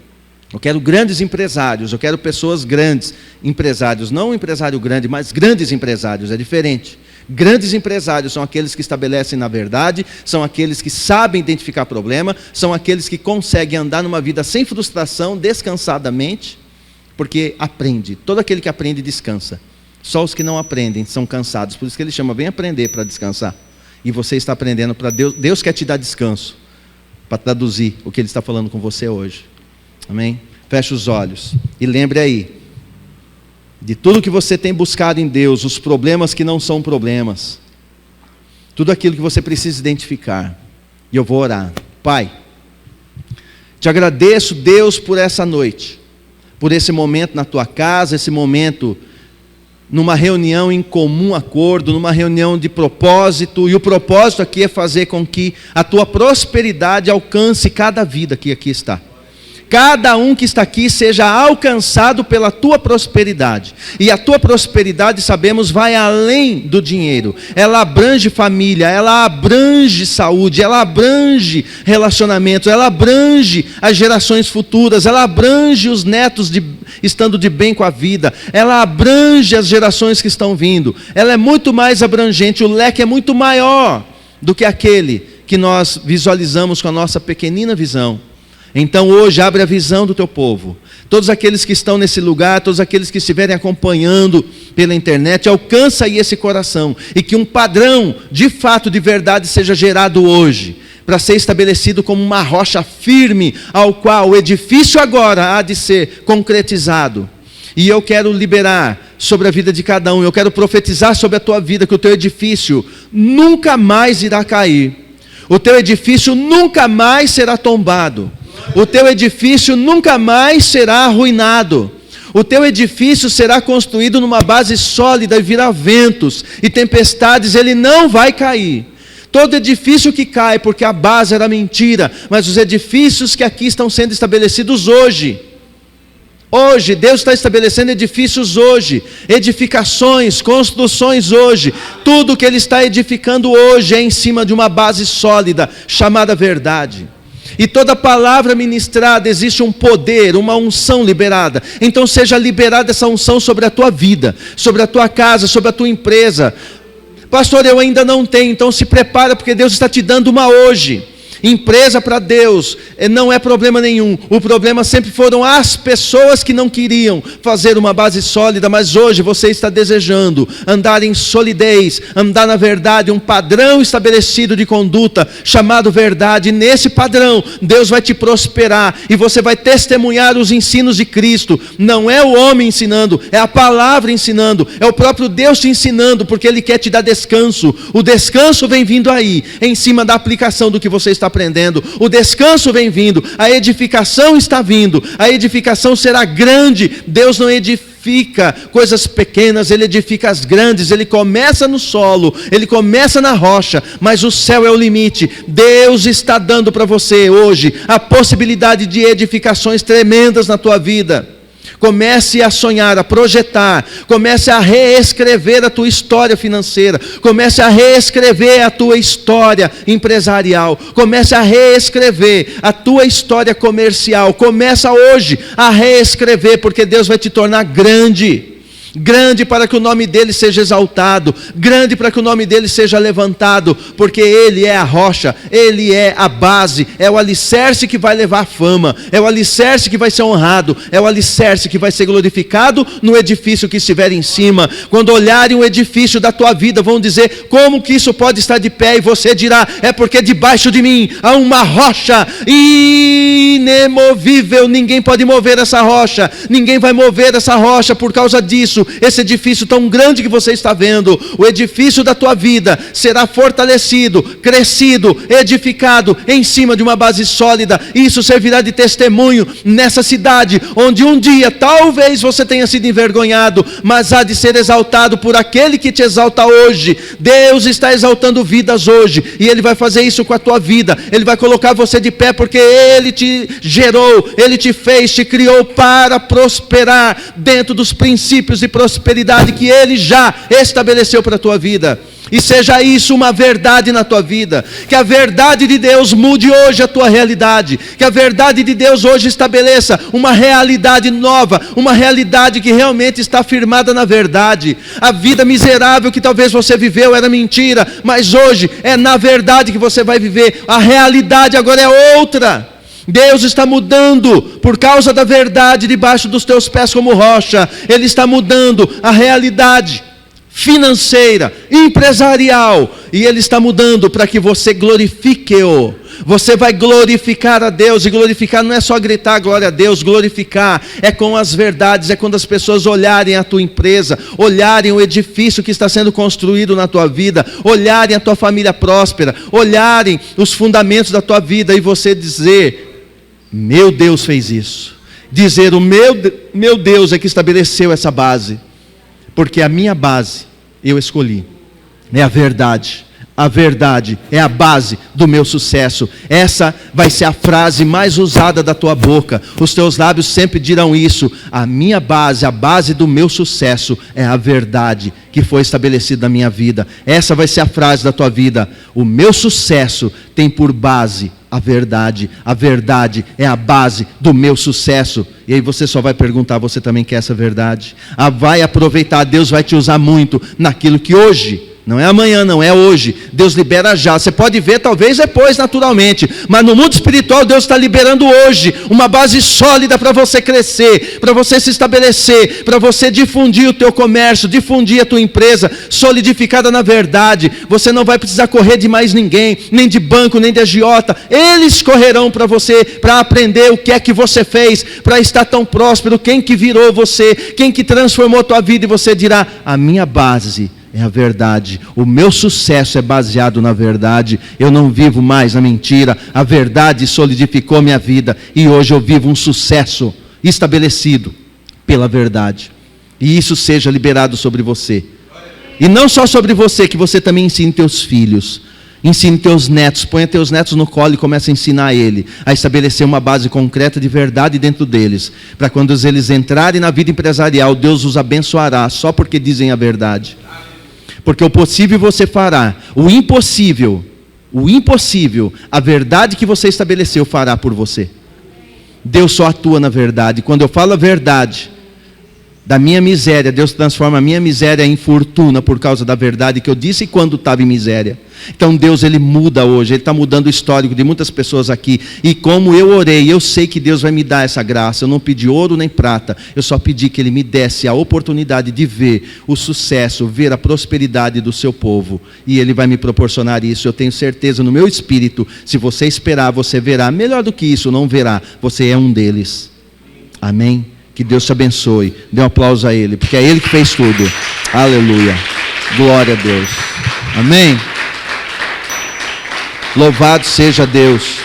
Eu quero grandes empresários, eu quero pessoas grandes, empresários, não um empresário grande, mas grandes empresários, é diferente. Grandes empresários são aqueles que estabelecem na verdade, são aqueles que sabem identificar problema, são aqueles que conseguem andar numa vida sem frustração, descansadamente, porque aprende. Todo aquele que aprende descansa. Só os que não aprendem são cansados. Por isso que ele chama: vem aprender para descansar. E você está aprendendo para Deus. Deus quer te dar descanso, para traduzir o que Ele está falando com você hoje. Amém? Feche os olhos e lembre aí de tudo que você tem buscado em Deus, os problemas que não são problemas, tudo aquilo que você precisa identificar. E eu vou orar. Pai, te agradeço, Deus, por essa noite, por esse momento na tua casa, esse momento numa reunião em comum acordo, numa reunião de propósito, e o propósito aqui é fazer com que a tua prosperidade alcance cada vida que aqui está. Cada um que está aqui seja alcançado pela tua prosperidade. E a tua prosperidade, sabemos, vai além do dinheiro. Ela abrange família, ela abrange saúde, ela abrange relacionamentos, ela abrange as gerações futuras, ela abrange os netos estando de bem com a vida, ela abrange as gerações que estão vindo. Ela é muito mais abrangente, o leque é muito maior do que aquele que nós visualizamos com a nossa pequenina visão. Então hoje abre a visão do teu povo, todos aqueles que estão nesse lugar, todos aqueles que estiverem acompanhando pela internet, alcança aí esse coração, e que um padrão de fato, de verdade seja gerado hoje, para ser estabelecido como uma rocha firme, ao qual o edifício agora há de ser concretizado. E eu quero liberar sobre a vida de cada um, eu quero profetizar sobre a tua vida, que o teu edifício nunca mais irá cair, o teu edifício nunca mais será tombado, o teu edifício nunca mais será arruinado. O teu edifício será construído numa base sólida, e virá ventos e tempestades, ele não vai cair. Todo edifício que cai, porque a base era mentira, mas os edifícios que aqui estão sendo estabelecidos hoje, Deus está estabelecendo edifícios hoje, edificações, construções hoje. Tudo que Ele está edificando hoje é em cima de uma base sólida, chamada verdade. E toda palavra ministrada, existe um poder, uma unção liberada. Então seja liberada essa unção sobre a tua vida, sobre a tua casa, sobre a tua empresa. Pastor, eu ainda não tenho, então se prepara, porque Deus está te dando uma hoje. Empresa para Deus não é problema nenhum. O problema sempre foram as pessoas que não queriam fazer uma base sólida, mas hoje você está desejando andar em solidez, andar na verdade, um padrão estabelecido de conduta, chamado verdade. E nesse padrão, Deus vai te prosperar, e você vai testemunhar os ensinos de Cristo. Não é o homem ensinando, é a palavra ensinando, é o próprio Deus te ensinando, porque Ele quer te dar descanso. O descanso vem vindo aí, em cima da aplicação do que você está aprendendo. O descanso vem vindo, a edificação está vindo, a edificação será grande. Deus não edifica coisas pequenas, Ele edifica as grandes. Ele começa no solo, Ele começa na rocha, mas o céu é o limite. Deus está dando para você hoje a possibilidade de edificações tremendas na tua vida. Comece a sonhar, a projetar, comece a reescrever a tua história financeira, comece a reescrever a tua história empresarial, comece a reescrever a tua história comercial. Começa hoje a reescrever, porque Deus vai te tornar grande. Grande para que o nome dele seja exaltado, grande para que o nome dele seja levantado, porque ele é a rocha, ele é a base, é o alicerce que vai levar fama, é o alicerce que vai ser honrado, é o alicerce que vai ser glorificado no edifício que estiver em cima. Quando olharem o edifício da tua vida, vão dizer: como que isso pode estar de pé? E você dirá: é porque debaixo de mim há uma rocha inemovível, ninguém pode mover essa rocha, ninguém vai mover essa rocha por causa disso. Esse edifício tão grande que você está vendo, o edifício da tua vida, será fortalecido, crescido, edificado em cima de uma base sólida. Isso servirá de testemunho nessa cidade, onde um dia talvez você tenha sido envergonhado, mas há de ser exaltado por aquele que te exalta hoje. Deus está exaltando vidas hoje, e Ele vai fazer isso com a tua vida. Ele vai colocar você de pé, porque Ele te gerou, Ele te fez, te criou para prosperar dentro dos princípios de prosperidade que Ele já estabeleceu para a tua vida. E seja isso uma verdade na tua vida. Que a verdade de Deus mude hoje a tua realidade. Que a verdade de Deus hoje estabeleça uma realidade nova, uma realidade que realmente está firmada na verdade. A vida miserável que talvez você viveu era mentira, mas hoje é na verdade que você vai viver. A realidade agora é outra. Deus está mudando por causa da verdade debaixo dos teus pés como rocha. Ele está mudando a realidade financeira, empresarial, e Ele está mudando para que você glorifique-o. Você vai glorificar a Deus, e glorificar não é só gritar glória a Deus. Glorificar é com as verdades, é quando as pessoas olharem a tua empresa, olharem o edifício que está sendo construído na tua vida, olharem a tua família próspera, olharem os fundamentos da tua vida, e você dizer: meu Deus fez isso. Dizer: o meu Deus é que estabeleceu essa base, porque a minha base eu escolhi, é a verdade. A verdade é a base do meu sucesso. Essa vai ser a frase mais usada da tua boca. Os teus lábios sempre dirão isso: a minha base, a base do meu sucesso é a verdade que foi estabelecida na minha vida. Essa vai ser a frase da tua vida: o meu sucesso tem por base a verdade. A verdade é a base do meu sucesso. E aí você só vai perguntar: você também quer essa verdade? Vai aproveitar, Deus vai te usar muito naquilo que hoje, não é amanhã, não é hoje, Deus libera já. Você pode ver talvez depois naturalmente, mas no mundo espiritual Deus está liberando hoje uma base sólida para você crescer, para você se estabelecer, para você difundir o teu comércio, difundir a tua empresa, solidificada na verdade. Você não vai precisar correr de mais ninguém, nem de banco, nem de agiota. Eles correrão para você, para aprender o que é que você fez, para estar tão próspero. Quem que virou você, quem que transformou a tua vida, e você dirá: a minha base é a verdade, o meu sucesso é baseado na verdade. Eu não vivo mais na mentira, a verdade solidificou minha vida, e hoje eu vivo um sucesso estabelecido pela verdade. E isso seja liberado sobre você, e não só sobre você, que você também ensine teus filhos, ensine teus netos, ponha teus netos no colo e comece a ensinar ele a estabelecer uma base concreta de verdade dentro deles, para quando eles entrarem na vida empresarial, Deus os abençoará só porque dizem a verdade. Porque o possível você fará, o impossível, a verdade que você estabeleceu fará por você. Deus só atua na verdade. Quando eu falo a verdade, Da minha miséria, Deus transforma a minha miséria em fortuna por causa da verdade que eu disse quando estava em miséria. Então Deus, Ele muda hoje, Ele está mudando o histórico de muitas pessoas aqui. E como eu orei, eu sei que Deus vai me dar essa graça. Eu não pedi ouro nem prata, eu só pedi que Ele me desse a oportunidade de ver o sucesso, ver a prosperidade do seu povo. E Ele vai me proporcionar isso, eu tenho certeza no meu espírito. Se você esperar, você verá. Melhor do que isso, não verá, você é um deles. Amém? Que Deus te abençoe. Dê um aplauso a Ele, porque é Ele que fez tudo. Aleluia. Glória a Deus. Amém. Louvado seja Deus.